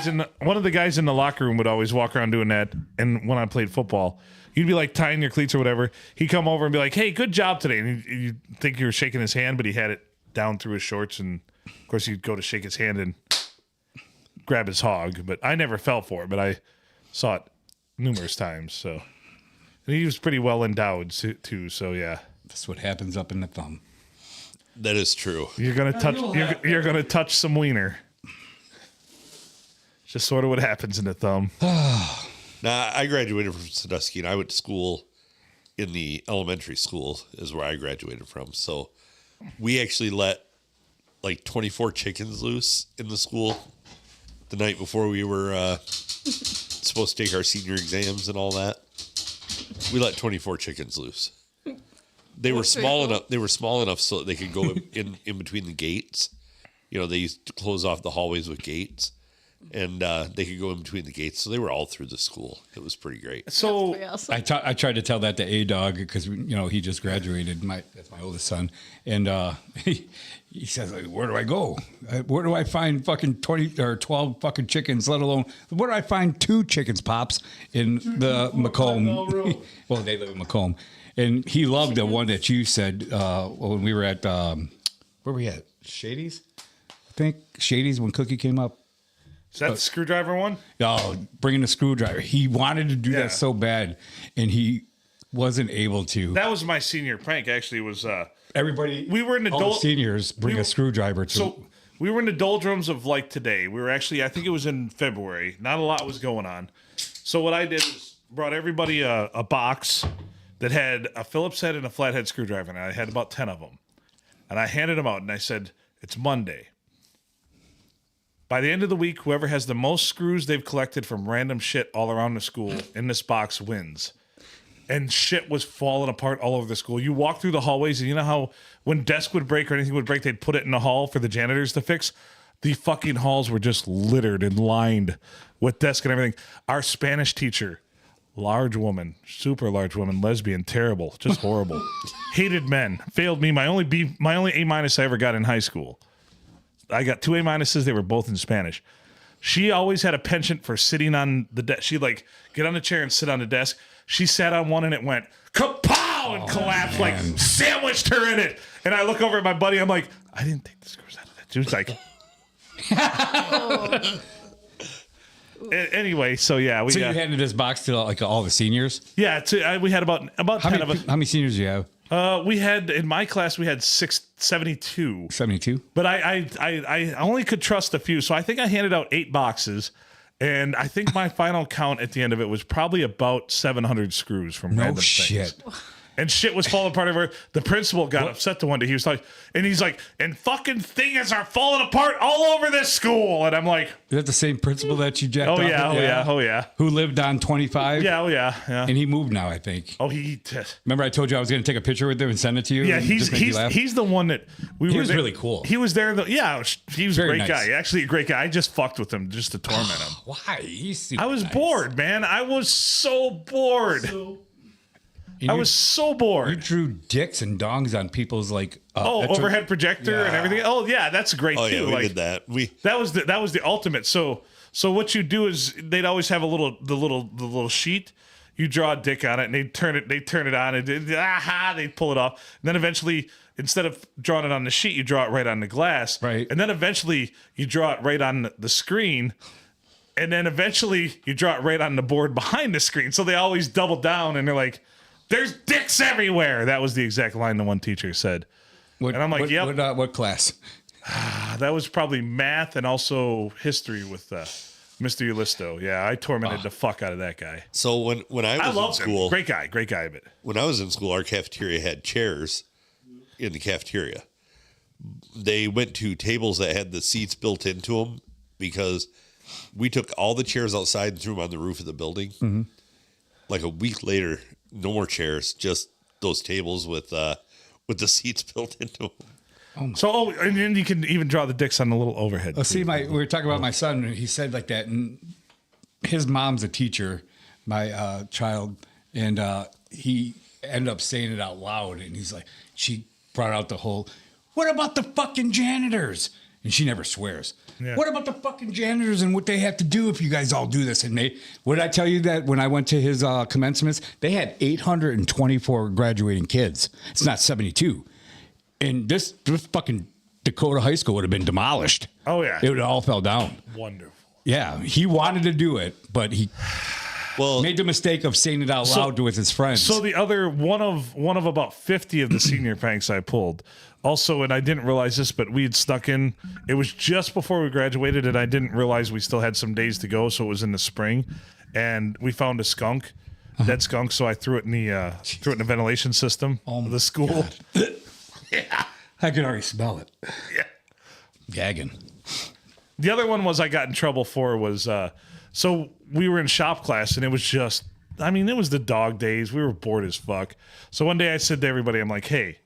in the locker room would always walk around doing that. And when I played football, you'd be like tying your cleats or whatever. He'd come over and be like, "Hey, good job today." And you'd think you were shaking his hand, but he had it down through his shorts. And of course, you'd go to shake his hand and grab his hog. But I never fell for it, but I saw it numerous times. So, and he was pretty well endowed too. So yeah, That's what happens up in the thumb. That is true. you're gonna touch you're gonna touch some wiener. Just sort of what happens in the thumb. Now, I graduated from Sandusky, and I went to school in the elementary school is where I graduated from. So we actually let like 24 chickens loose in the school the night before we were supposed to take our senior exams and all that, we let 24 chickens loose. They were small enough. They were small enough so that they could go in between the gates. You know, they used to close off the hallways with gates, and they could go in between the gates. So they were all through the school. It was pretty great. So Awesome. I tried to tell that to A-Dog because, he just graduated. That's my oldest son. And he says, like, where do I go? Where do I find fucking 20 or 12 fucking chickens, let alone, where do I find 2 chickens, Pops, in the Macomb? Well, they live in Macomb. And he loved the one that you said when we were at, where were we at? Shady's? I think Shady's when Cookie came up. is that the screwdriver one? Oh, bringing the screwdriver. He wanted to do Yeah. that so bad, and he wasn't able to. That was my senior prank. Actually, was Everybody, we were in all the adult seniors bring we- a screwdriver to. So we were in the doldrums of like today. We were actually, I think it was in February. Not a lot was going on. So what I did is brought everybody a box that had a Phillips head and a flathead screwdriver, and I had about 10 of them. And I handed them out, and I said, it's Monday. By the end of the week, whoever has the most screws they've collected from random shit all around the school in this box wins. And shit was falling apart all over the school. You walk through the hallways, and you know how when desk would break or anything would break, they'd put it in the hall for the janitors to fix? The fucking halls were just littered and lined with desks and everything. Our Spanish teacher, large woman, super large woman, lesbian, terrible, just horrible. Hated men, failed me. My only A- I ever got in high school. I got 2 A-. They were both in Spanish. She always had a penchant for sitting on the desk. She'd like get on the chair and sit on the desk. She sat on one and it went kapow and collapsed, like sandwiched her in it. And I look over at my buddy. I'm like, I didn't take the screws out of that. She was like, anyway. So yeah, we so you got, handed this box to like all the seniors. yeah. We had about How 10 many, of us. how many seniors do you have? We had in my class we had 72. 72. But I only could trust a few, so I think I handed out 8 boxes, and I think my final count at the end of it was probably about 700 screws from No random shit. things. And shit was falling apart everywhere. The principal got upset the one day. He was like, and fucking things are falling apart all over this school. And I'm like, Is that the same principal that you jacked oh off yeah, with? oh yeah. Who lived on 25? Yeah, oh yeah, yeah. And he moved now, I think. Oh, he Remember I told you I was going to take a picture with him and send it to you? yeah, and just make you laugh? he's the one that we He were was there- really cool. He was there. Yeah, he was a Very great nice. guy. Actually, a great guy. I just fucked with him just to torment him. Why? He's super I was nice. bored, man. I was so bored. And I you- was so You bored. drew dicks and dongs on people's like. Overhead projector and Yeah. everything. Oh yeah, that's great Oh too. yeah, we Like, did that. that was the ultimate. So what you do is they'd always have the little sheet. You draw a dick on it, and they'd turn it on, and they'd pull it off. And then eventually, instead of drawing it on the sheet, you draw it right on the glass. Right. And then eventually, you draw it right on the screen. And then eventually, you draw it right on the board behind the screen. So they always double down, and they're like, "There's dicks everywhere." That was the exact line the one teacher said. What, And I'm like, what, yep. What class? That was probably math and also history with Mr. Ulisto. Yeah, I tormented the fuck out of that guy. So when I I was in love school, him. Great guy. But when I was in school, our cafeteria had chairs in the cafeteria. They went to tables that had the seats built into them because we took all the chairs outside and threw them on the roof of the building. Mm-hmm. Like a week later, no more chairs, just those tables with the seats built into them. so, and then you can even draw the dicks on the little overhead. Well, see, we were talking about my son. And he said like that, and his mom's a teacher, my child, and he ended up saying it out loud. And he's like, she brought out the whole, "What about the fucking janitors?" And she never swears. Yeah. What about the fucking janitors and what they have to do if you guys all do this? And what did I tell you that when I went to his commencements, they had 824 graduating kids. It's not 72. And this fucking Dakota High School would have been demolished. Oh, yeah. It would have all fell down. Wonderful. Yeah, he wanted to do it, but he Well, made the mistake of saying it out loud with his friends. So the other one of about 50 of the senior pranks I pulled. Also, and I didn't realize this, but we had stuck in. It was just before we graduated, and I didn't realize we still had some days to go. So it was in the spring, and we found a skunk, dead skunk. So I threw it in the ventilation system of the school. I could already smell it. Yeah. Gagging. The other one was I got in trouble for was so we were in shop class and it was just, I mean, it was the dog days. We were bored as fuck. So one day I said to everybody, I'm like, hey,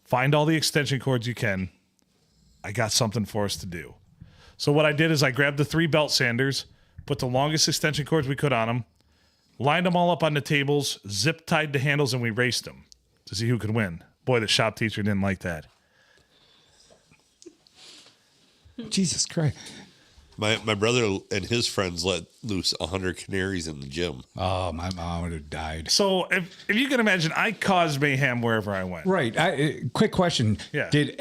find all the extension cords you can. I got something for us to do. So what I did is I grabbed the 3 belt sanders, put the longest extension cords we could on them, lined them all up on the tables, zip tied the handles, and we raced them to see who could win. Boy, the shop teacher didn't like that. Jesus Christ. My brother and his friends let loose 100 canaries in the gym. Oh, my mom would have died. So if you can imagine, I caused mayhem wherever I went. Right. Quick question. Yeah. Did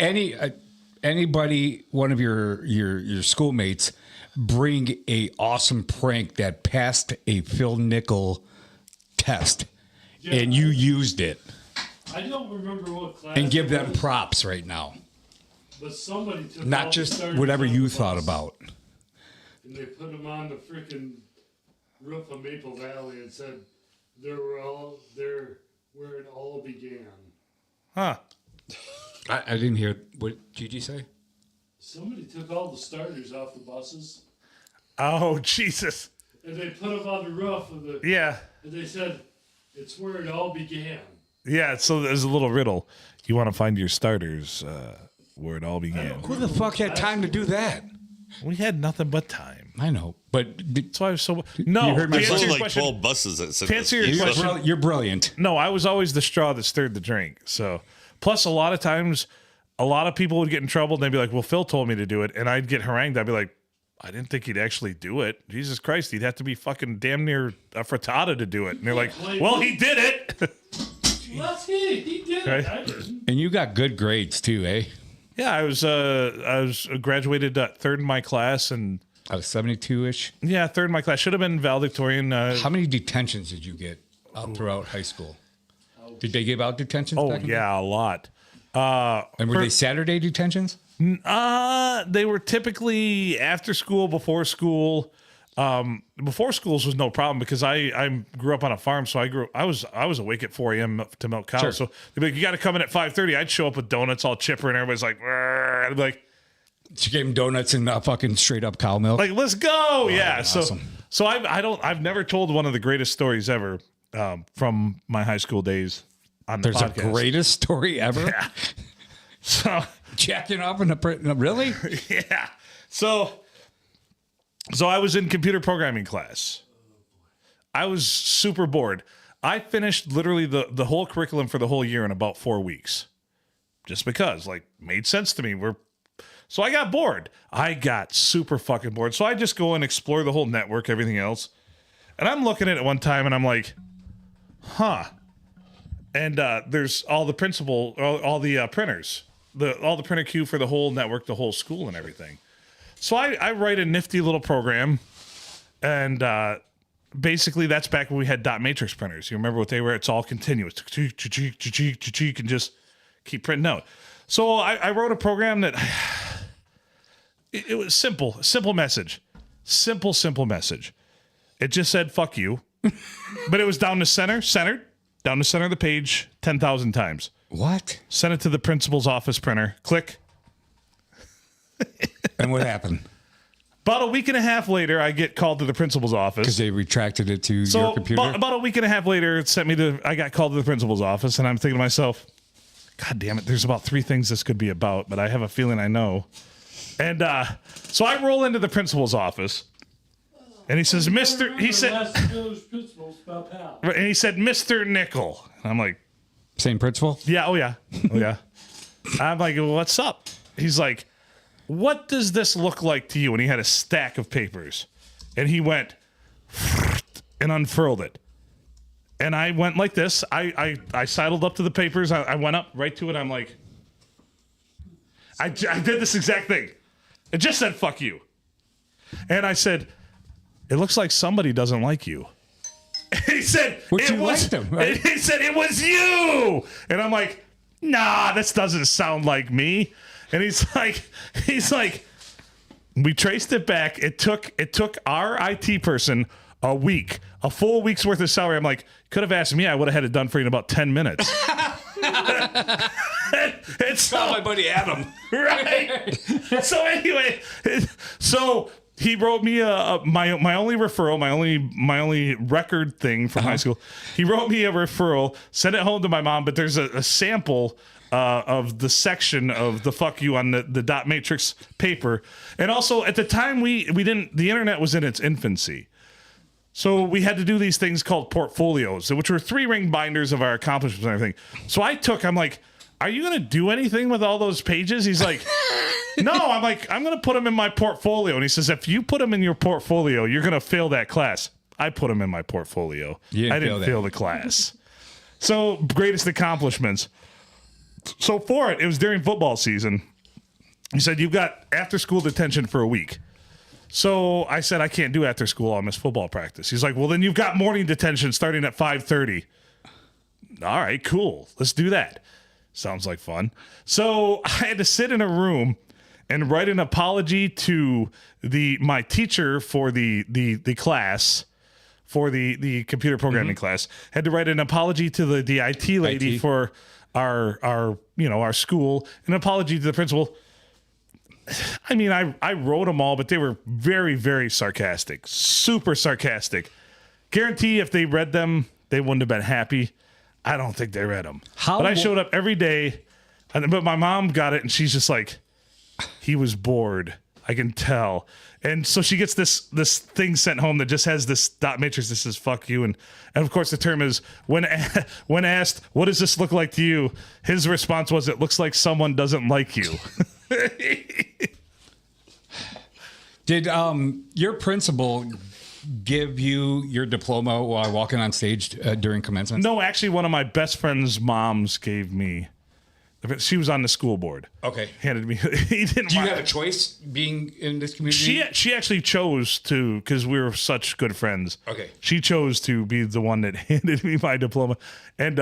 anybody, one of your schoolmates, bring a awesome prank that passed a Phil Nickel test, and you used it? I don't remember what class. And give it them was, props right now. But somebody took all Not the just starters whatever off you the thought bus, about. And they put them on the freaking roof of Maple Valley and said they're where it all began. Huh. I didn't hear. What did you say? Somebody took all the starters off the buses Oh, Jesus. and they put them on the roof of the. Yeah. And they said it's where it all began. Yeah, so there's a little riddle. You want to find your starters where it all began. Who the fuck had time to do that? We had nothing but time. I know, but That's why I was so... No, You heard me to There's answer only your like question, 12 buses that sit to answer your question, you're brilliant. no, I was always the straw that stirred the drink. So, plus a lot of times, a lot of people would get in trouble and they'd be like, well, Phil told me to do it. And I'd get harangued. I'd be like, I didn't think he'd actually do it. Jesus Christ, he'd have to be fucking damn near a frittata to do it. And they're like, well, he did it. That's it. He did Right. it. I didn't. And you got good grades too, eh? Yeah, I was graduated third in my class, and I was 72-ish. yeah, third in my class. Should have been valedictorian. How many detentions did you get out throughout high school? Did they give out detentions? Oh back in the yeah, a lot. And were they Saturday detentions? They were typically after school, before school. Before schools was no problem because I grew up on a farm, so I was awake at 4 a.m. to milk cows. Sure. So they'd be like, you got to come in at 5:30. I'd show up with donuts all chipper, and everybody's like, "Rrr." I'd be like, You gave them donuts and fucking straight up cow milk. let's go, yeah. awesome. So I've never told one of the greatest stories ever from my high school days on the There's a podcast. greatest story ever. Yeah. So Jacking off in a really? yeah. So I was in computer programming class. I was super bored. I finished literally the whole curriculum for the whole year in about 4 weeks. Just because, made sense to me. So I got bored. I got super fucking bored. So I just go and explore the whole network, everything else. And I'm looking at it one time and I'm like, huh. And there's all the all the printers, all the printer queue for the whole network, the whole school and everything. So I write a nifty little program, and basically that's back when we had dot matrix printers. You remember what they were? It's all continuous. And just keep printing out. So I wrote a program that it was simple message. Simple message. It just said, fuck you. But it was down to centered, down the center of the page 10,000 times. What? Sent it to the principal's office printer. Click. And what happened? About a week and a half later, I get called to the principal's Because office. they retracted it to So your computer? about a week and a half later, I got called to the principal's office, and I'm thinking to myself, God damn it, there's about 3 things this could be about, but I have a feeling I know. And so I roll into the principal's office, and he says, Mr. He said, and he said, Mr. Nickel. And I'm like, Same principal? yeah, oh yeah. I'm like, well, what's up? He's like, what does this look like to you? And he had a stack of papers, and he went and unfurled it. And I went like this. I sidled up to the papers. I went up right to it. I'm like, I did this exact thing. It just said, fuck you. And I said, it looks like somebody doesn't like you. And he said, But you liked him, right? He said, it was you. And I'm like, nah, this doesn't sound like me. And he's like, we traced it back. It took our IT person a full week's worth of salary. I'm like, could have asked me. I would have had it done for you in about 10 minutes. And so, my buddy Adam. right. So anyway, so he wrote me my only referral, my only record thing from high school. He wrote me a referral, sent it home to my mom, but there's a sample of the section of the fuck you on the dot matrix paper. And also at the time we didn't, the internet was in its infancy. So we had to do these things called portfolios, which were 3-ring binders of our accomplishments and everything. So I'm like, are you going to do anything with all those pages? He's like, no. I'm like, I'm going to put them in my portfolio. And he says, if you put them in your portfolio, you're going to fail that class. I put them in my portfolio. I didn't fail the class. So greatest accomplishments. So for it was during football season. He said, you've got after school detention for a week. So I said, I can't do after school. I'll miss football practice. He's like, well, then you've got morning detention starting at 5:30. All right, cool. Let's do that. Sounds like fun. So I had to sit in a room and write an apology to my teacher for the class, for the computer programming class. Had to write an apology to the IT lady for our school, an apology to the principal. I mean, I wrote them all, but they were very, very sarcastic, super sarcastic. Guarantee if they read them, they wouldn't have been happy. I don't think they read them. But I showed up every day, but my mom got it, and she's just like, he was bored. I can tell. And so she gets this thing sent home that just has this dot matrix that says "fuck you," and of course the term is when asked, "What does this look like to you?" His response was, "It looks like someone doesn't like you." Did your principal give you your diploma while walking on stage during commencement? No, actually, one of my best friend's moms gave me. She was on the school board. Okay. Handed me. He didn't. Do you have a choice being in this community? She actually chose to, because we were such good friends. Okay. She chose to be the one that handed me my diploma. And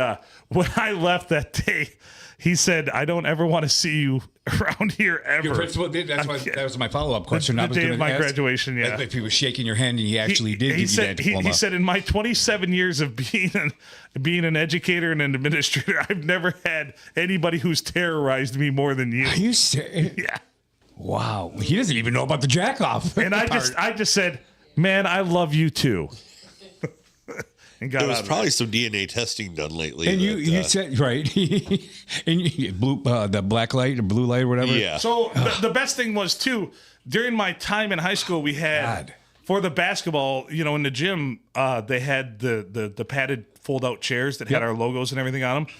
when I left that day, he said, "I don't ever want to see you around here ever." Your principal did. That was my follow-up question. The day of my graduation, yeah. If he was shaking your hand and he actually did give you that diploma. He said, in my 27 years of being an educator and an administrator, I've never had anybody who's terrorized me more than you. Are you serious? Yeah. Wow. He doesn't even know about the jack off. And I just said, "Man, I love you too." And got there was probably some DNA testing done lately. And you said, right. And the black light or blue light or whatever. Yeah. So the best thing was too, during my time in high school, we had for the basketball, in the gym, they had the padded fold out chairs that had our logos and everything on them.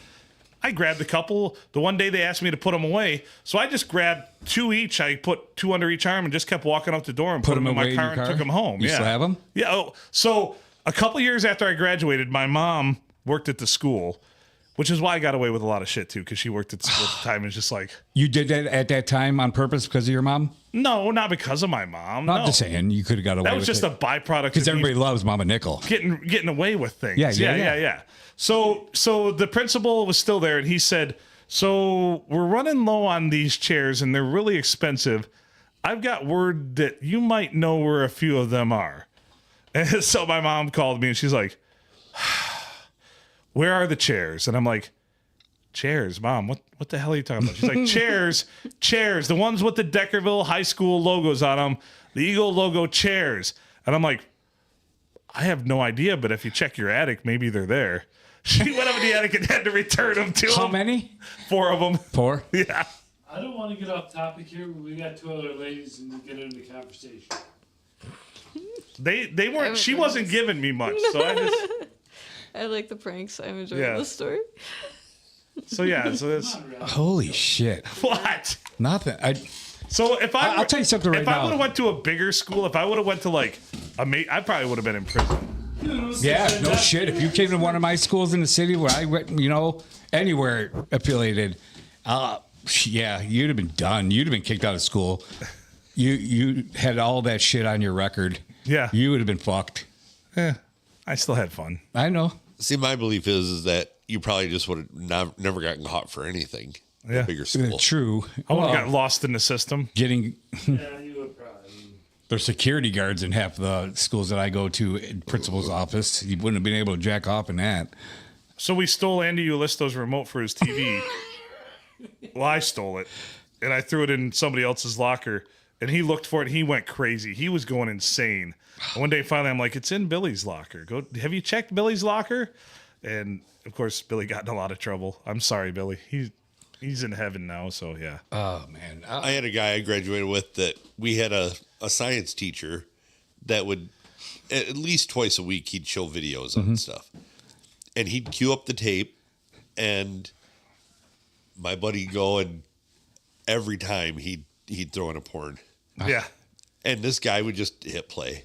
I grabbed a couple. The one day they asked me to put them away, so I just grabbed 2 each. I put 2 under each arm and just kept walking out the door and put them in my car and took them home. You still have them? Yeah. Oh, so a couple years after I graduated, my mom worked at the school, which is why I got away with a lot of shit too, because she worked at the school at the time. And it's just like, you did that at that time on purpose because of your mom? No, not because of my mom. I'm just saying you could have got away with it. That was just a byproduct because everybody loves Mama Nickel. Getting away with things. Yeah. So the principal was still there, and he said, "So we're running low on these chairs, and they're really expensive. I've got word that you might know where a few of them are." And so my mom called me, and she's like, "Where are the chairs?" And I'm like, "Chairs, Mom? What the hell are you talking about?" She's like, chairs, the ones with the Deckerville High School logos on them, the Eagle logo chairs." And I'm like, "I have no idea, but if you check your attic, maybe they're there." She went up in the attic and had to return them to him. How many? 4 of them. 4? Yeah. I don't want to get off topic here, but we got 2 other ladies and get into conversation. They weren't. She wasn't giving me much, so I just. I like the pranks. I'm enjoying the story. So yeah. So that's. Holy shit! What? Nothing. So if I'll tell you something right now. If I would have went to a bigger school, if I would have went to like I probably would have been in prison. Yeah, no shit. If you came to one of my schools in the city where I went, anywhere affiliated, yeah, you'd have been done. You'd have been kicked out of school. You had all that shit on your record. Yeah. You would have been fucked. I still had fun. I know. See, my belief is that you probably just would have never gotten caught for anything. Yeah. At a bigger school. True. I would have got lost in the system. Yeah, you would probably. There's security guards in half the schools that I go to, in principal's office. You wouldn't have been able to jack off in that. So we stole Andy Ulisto's remote for his TV. Well, I stole it, and I threw it in somebody else's locker, and he looked for it, and he went crazy. He was going insane. And one day, finally, I'm like, it's in Billy's locker. Go. Have you checked Billy's locker? And, of course, Billy got in a lot of trouble. I'm sorry, Billy. He's in heaven now, so yeah. Oh, man. I had a guy I graduated with that we had a science teacher that would, at least twice a week, he'd show videos on stuff. And he'd cue up the tape, and my buddy go, and every time he'd throw in a porn. Yeah. And this guy would just hit play.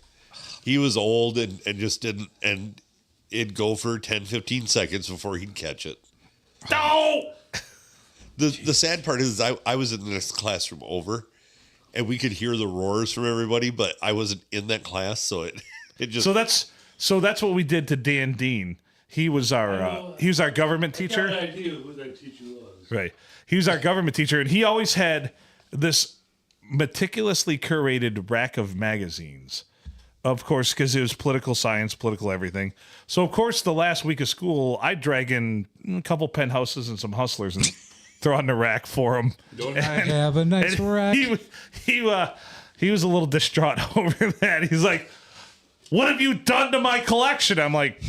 He was old and just didn't, and it'd go for 10, 15 seconds before he'd catch it. No! The sad part is I was in this classroom over, and we could hear the roars from everybody, but I wasn't in that class, so it just... So that's what we did to Dan Dean. He was our government teacher. I got an idea who that teacher was. Right. He was our government teacher, and he always had this meticulously curated rack of magazines. Of course, because it was political science, political everything. So, of course, the last week of school, I'd drag in a couple penthouses and some hustlers and throw on the rack for him. Don't I have a nice rack? He was a little distraught over that. He's like, what have you done to my collection? I'm like,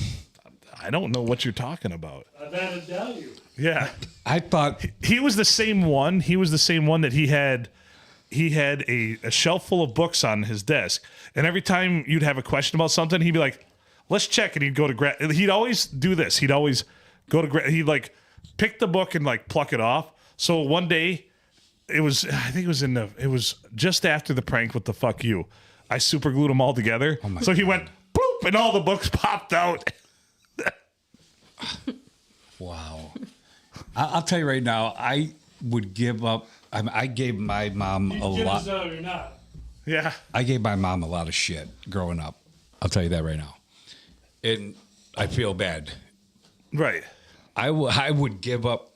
I don't know what you're talking about. I've had to tell you. Yeah. I thought He was the same one. He was the same one that he had a shelf full of books on his desk. And every time you'd have a question about something, he'd be like, let's check. And he'd go to he'd always do this. He'd always go to he'd like pick the book and like pluck it off. So one day it was just after the prank with the fuck you. I super glued them all together. So he went boop and all the books popped out. wow. I'll tell you right now, I would give up. I gave my mom a lot. Or not. Yeah. I gave my mom a lot of shit growing up. I'll tell you that right now. And I feel bad. Right. I would give up.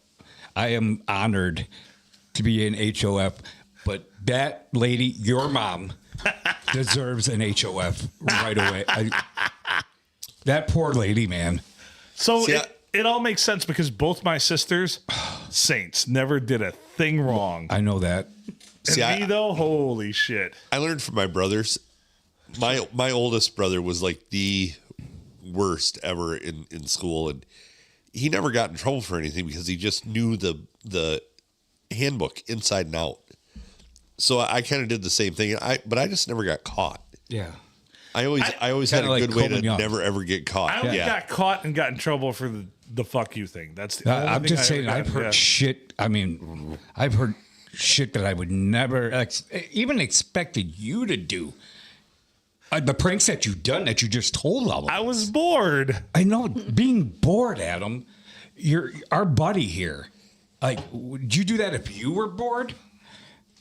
I am honored to be an HOF, but that lady, your mom, deserves an HOF right away. That poor lady, man. So it all makes sense because both my sisters, saints, never did a thing wrong. I know that. And me, though, holy shit. I learned from my brothers. My oldest brother was like the worst ever in school, and he never got in trouble for anything because he just knew the handbook inside and out. So I kind of did the same thing, but I just never got caught. Yeah. I always had a like good way to Coleman Young. never ever get caught. I only got caught and got in trouble for the fuck you thing. That's the only I'm thing just saying, ever I've got- heard shit. I mean, I've heard shit that I would never even expected you to do. The pranks that you've done that you just told all of I us. was bored. I know, being bored, Adam. You're our buddy here. Like, would you do that if you were bored?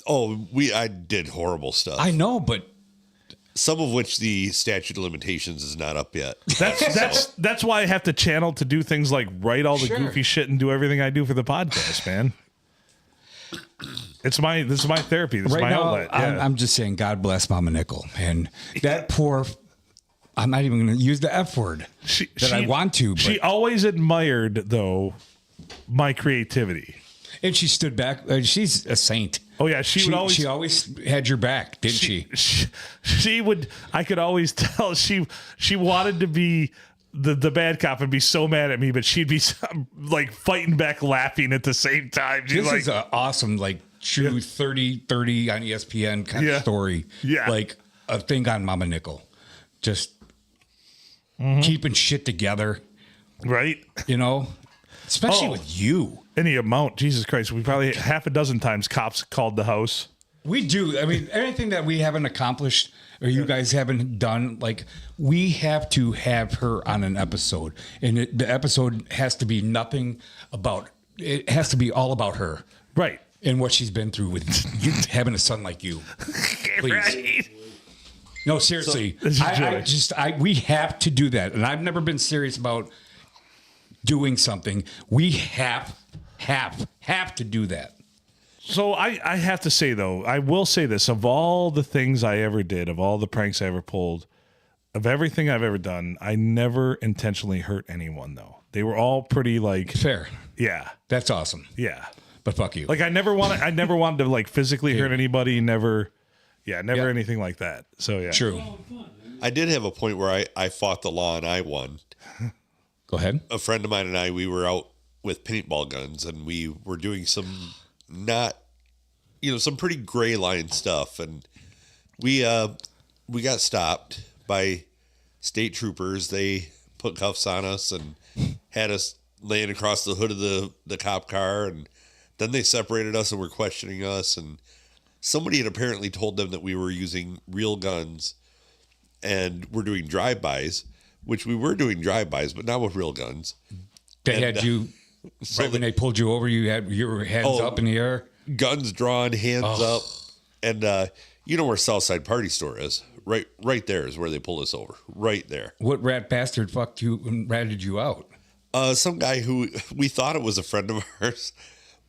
Oh, I did horrible stuff. I know, but Some of which the statute of limitations is not up yet. That's why I have to channel to do things like write all the goofy shit and do everything I do for the podcast, man. This is my therapy. This is my now, outlet. Yeah. I'm just saying, God bless Mama Nickel. And that poor, I'm not even going to use the F word I want to. But, She always admired, though, my creativity. and she stood back. She's a saint. Oh, yeah. She always had your back, didn't she? She would. I could always tell she wanted to be the bad cop and be so mad at me, but she'd be like fighting back, laughing at the same time. She's This like, is an awesome, like, true 30-30 on ESPN kind of story. Yeah. Like a thing on Mama Nickel. Just keeping shit together, right? you know? Especially with you. Any amount, Jesus Christ. We probably half a dozen times cops called the house. We do. I mean, anything that we haven't accomplished or you guys haven't done, like, we have to have her on an episode. And the episode has to be it has to be all about her. Right. And what she's been through with you, having a son like you. Please. Right. No, seriously. This is We have to do that. And I've never been serious about doing something. We have to do that. So I have to say, though, I will say this. Of all the things I ever did, of all the pranks I ever pulled, of everything I've ever done, I never intentionally hurt anyone though. They were all pretty like Fair. yeah. That's awesome. Yeah. But fuck you. Like I never wanted to like physically hurt anybody, never anything like that. So yeah. True. I did have a point where I fought the law and I won. Go ahead. A friend of mine and I, we were out with paintball guns and we were doing some some pretty gray line stuff. And we got stopped by state troopers. They put cuffs on us and had us laying across the hood of the cop car. And then they separated us and were questioning us. And somebody had apparently told them that we were using real guns and we're doing drive-bys, which we were doing drive-bys, but not with real guns. They had you, right when they pulled you over, you had your hands up in the air? Guns drawn, hands up. And you know where Southside Party Store is? Right there is where they pulled us over. Right there. What rat bastard fucked you and ratted you out? Some guy who we thought it was a friend of ours,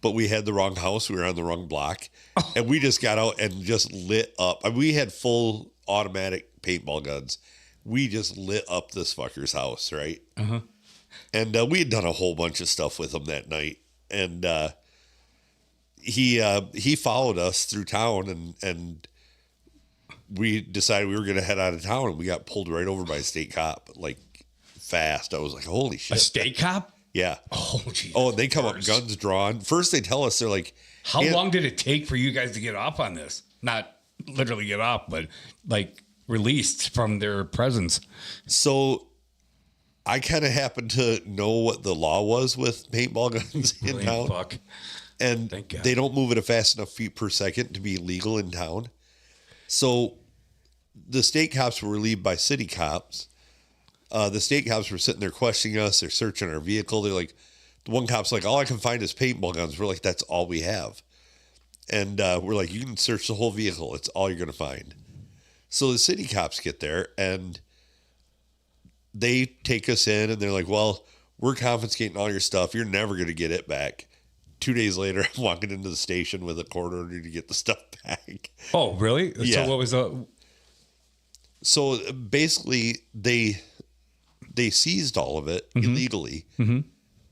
but we had the wrong house. We were on the wrong block. And we just got out and just lit up. I mean, we had full automatic paintball guns. We just lit up this fucker's house, right? Uh-huh. And we had done a whole bunch of stuff with him that night. And he followed us through town and we decided we were going to head out of town and we got pulled right over by a state cop, like fast. I was like, holy shit. A state cop? Yeah. Oh, geez. Oh, and they come up guns drawn. First they tell us, they're like, How long did it take for you guys to get off on this? Not literally get off, but like released from their presence. So I kind of happened to know what the law was with paintball guns in town. Fuck. And Thank God. they don't move at a fast enough feet per second to be legal in town. So the state cops were relieved by city cops. The state cops were sitting there questioning us. They're searching our vehicle. They're like, the one cop's like, all I can find is paintball guns. We're like, that's all we have. And we're like, you can search the whole vehicle. It's all you're going to find. So the city cops get there and they take us in and they're like, well, we're confiscating all your stuff. You're never going to get it back. 2 days later, I'm walking into the station with a court order to get the stuff back. Oh, really? Yeah. So what was the... So basically, they seized all of it illegally. Mm-hmm.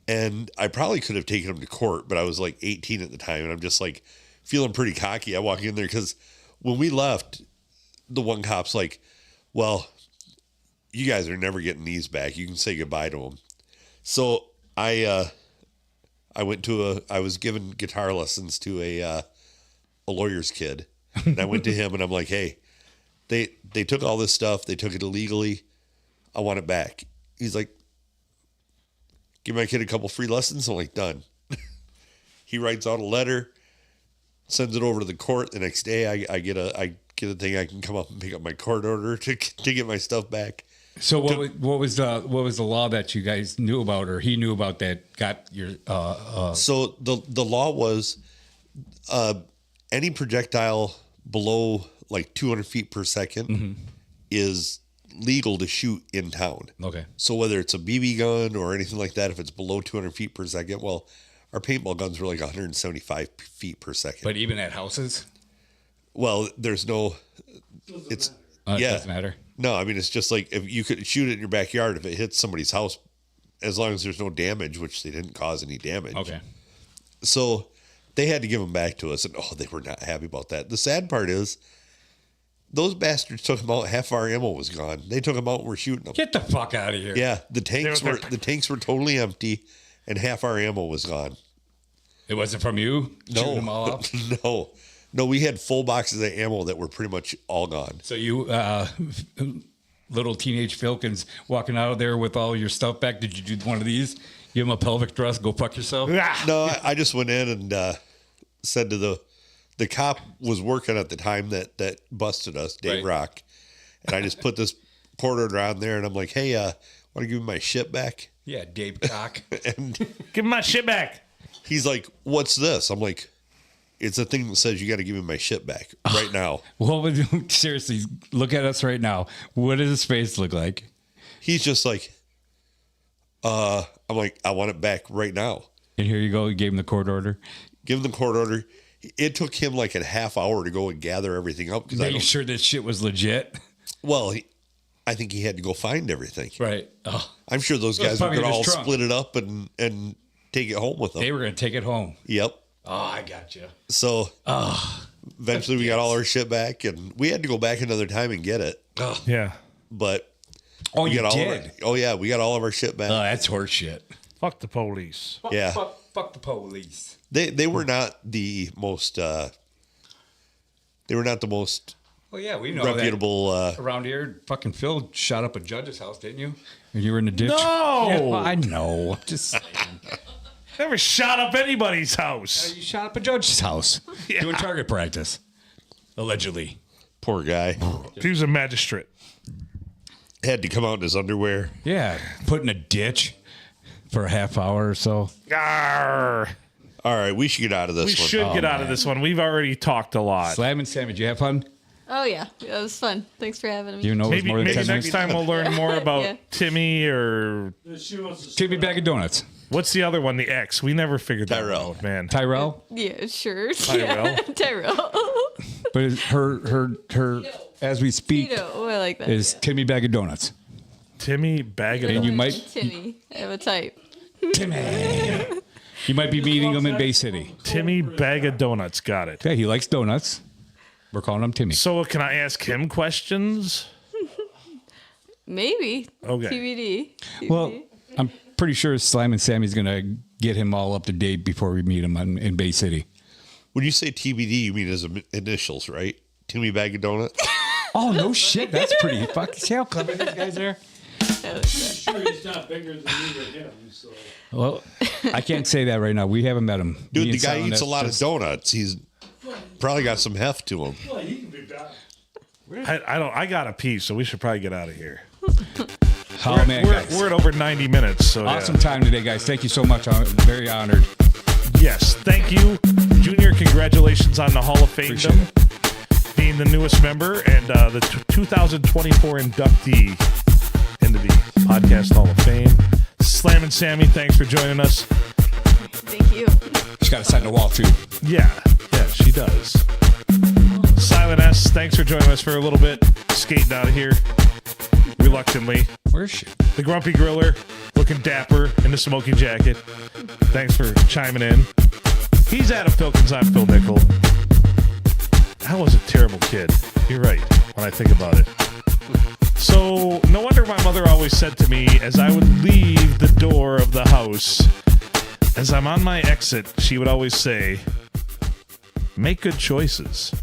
And I probably could have taken them to court, but I was like 18 at the time. And I'm just like feeling pretty cocky. I walk in there because when we left, the one cop's like, well, you guys are never getting these back. You can say goodbye to them. So I was given guitar lessons to a lawyer's kid. And I went to him and I'm like, hey, they took all this stuff. They took it illegally. I want it back. He's like, give my kid a couple free lessons. I'm like, done. He writes out a letter, sends it over to the court. The next day I get a thing. I can come up and pick up my court order to get my stuff back. So what was the law that you guys knew about or he knew about that got your So the law was any projectile below like 200 feet per second is legal to shoot in town. Okay. So whether it's a BB gun or anything like that, if it's below 200 feet per second, well, our paintball guns were like 175 feet per second. But even at houses? Well, there's no, it's, It yeah. doesn't matter. No, I mean, it's just like if you could shoot it in your backyard, if it hits somebody's house, as long as there's no damage, which they didn't cause any damage. Okay. So they had to give them back to us, and they were not happy about that. The sad part is those bastards took them out. Half our ammo was gone. They took them out and were shooting them. Get the fuck out of here. Yeah, the tanks were totally empty, and half our ammo was gone. It wasn't from you? Shooting them all up? No, we had full boxes of ammo that were pretty much all gone. So you little teenage Filkins walking out of there with all your stuff back. Did you do one of these? Give him a pelvic thrust, go fuck yourself? No, I just went in and said to the cop was working at the time that busted us, Dave Right. Rock. And I just put this court order on there and I'm like, hey, want to give me my shit back? Yeah, Dave Cock. And Give me my shit back. he's like, what's this? I'm like, it's a thing that says you got to give me my shit back right now. What would seriously look at us right now? What does his face look like? He's just like, I'm like, I want it back right now. And here you go. You gave him the court order. Give him the court order. It took him like a half hour to go and gather everything up. Making sure that shit was legit. Well, I think he had to go find everything. Right. Oh, I'm sure those It was guys were probably going to in all his trunk. split it up and take it home with them. they were going to take it home. Yep. Oh, I got you. So eventually we got all our shit back, and we had to go back another time and get it. Yeah. But Oh, we you got all did? our, oh yeah, we got all of our shit back. Oh, that's horseshit. Fuck the police. Yeah. Fuck the police. They were not the most Well, yeah, we know reputable. that around here. Fucking Phil shot up a judge's house, didn't you? And you were in the ditch. No! Yeah, well, I know. I'm just saying. Never shot up anybody's house. You shot up a judge's house doing target practice, allegedly. Poor guy He was a magistrate. had to come out in his underwear. Yeah, put in a ditch for a half hour or so. Arr. All right, we should get out of this We one. should get out of this one. We've already talked a lot. Slam and Sam, did you have fun? Oh yeah, it was fun. Thanks for having me. You know, it was Maybe more than 10 next minutes. time we'll learn more about Yeah. Timmy or She wants to Timmy bag of donuts. what's the other one? The X. We never figured that Tyrell. out, man. Tyrell, Yeah, sure. Tyrell. Yeah, Tyrell. but her as we speak Oh, I like that. is Timmy bag of donuts. Timmy bag of And you donuts. might Timmy. I have a type. Timmy. You might be meeting him in Bay City. Timmy bag of donuts. Got it. Yeah, he likes donuts. We're calling him Timmy. So can I ask him questions? Maybe. Okay. TBD. Well, I'm pretty sure Slam and Sammy's gonna get him all up to date before we meet him in Bay City. When you say TBD, you mean his initials, right? Timmy Bag of Donuts. Oh no shit, that's pretty fucking. See how clever these guys are. sure he's not bigger than you or him. So Well, I can't say that right now. We haven't met him. Dude, Me the and guy Silent eats a lot of just- donuts. He's probably got some heft to him. well, he can be back. I got a pee, so we should probably get out of here. Oh man, guys. We're at over 90 minutes. So yeah. Awesome time today, guys. Thank you so much. I'm very honored. Yes, thank you, Junior. Congratulations on the Hall of Fame, Appreciate being the newest member and the 2024 inductee into the Podcast Hall of Fame. Slam and Sammy, thanks for joining us. Thank you. Just got to sign the wall too. Yeah, she does. Silent S, thanks for joining us for a little bit. Skating out of here reluctantly. Where's she? The Grumpy Griller, looking dapper in the smoking jacket. Thanks for chiming in. He's Adam Filkins. I'm Phil Nickel. I was a terrible kid. You're right, when I think about it. So, no wonder my mother always said to me as I would leave the door of the house, as I'm on my exit, she would always say, make good choices.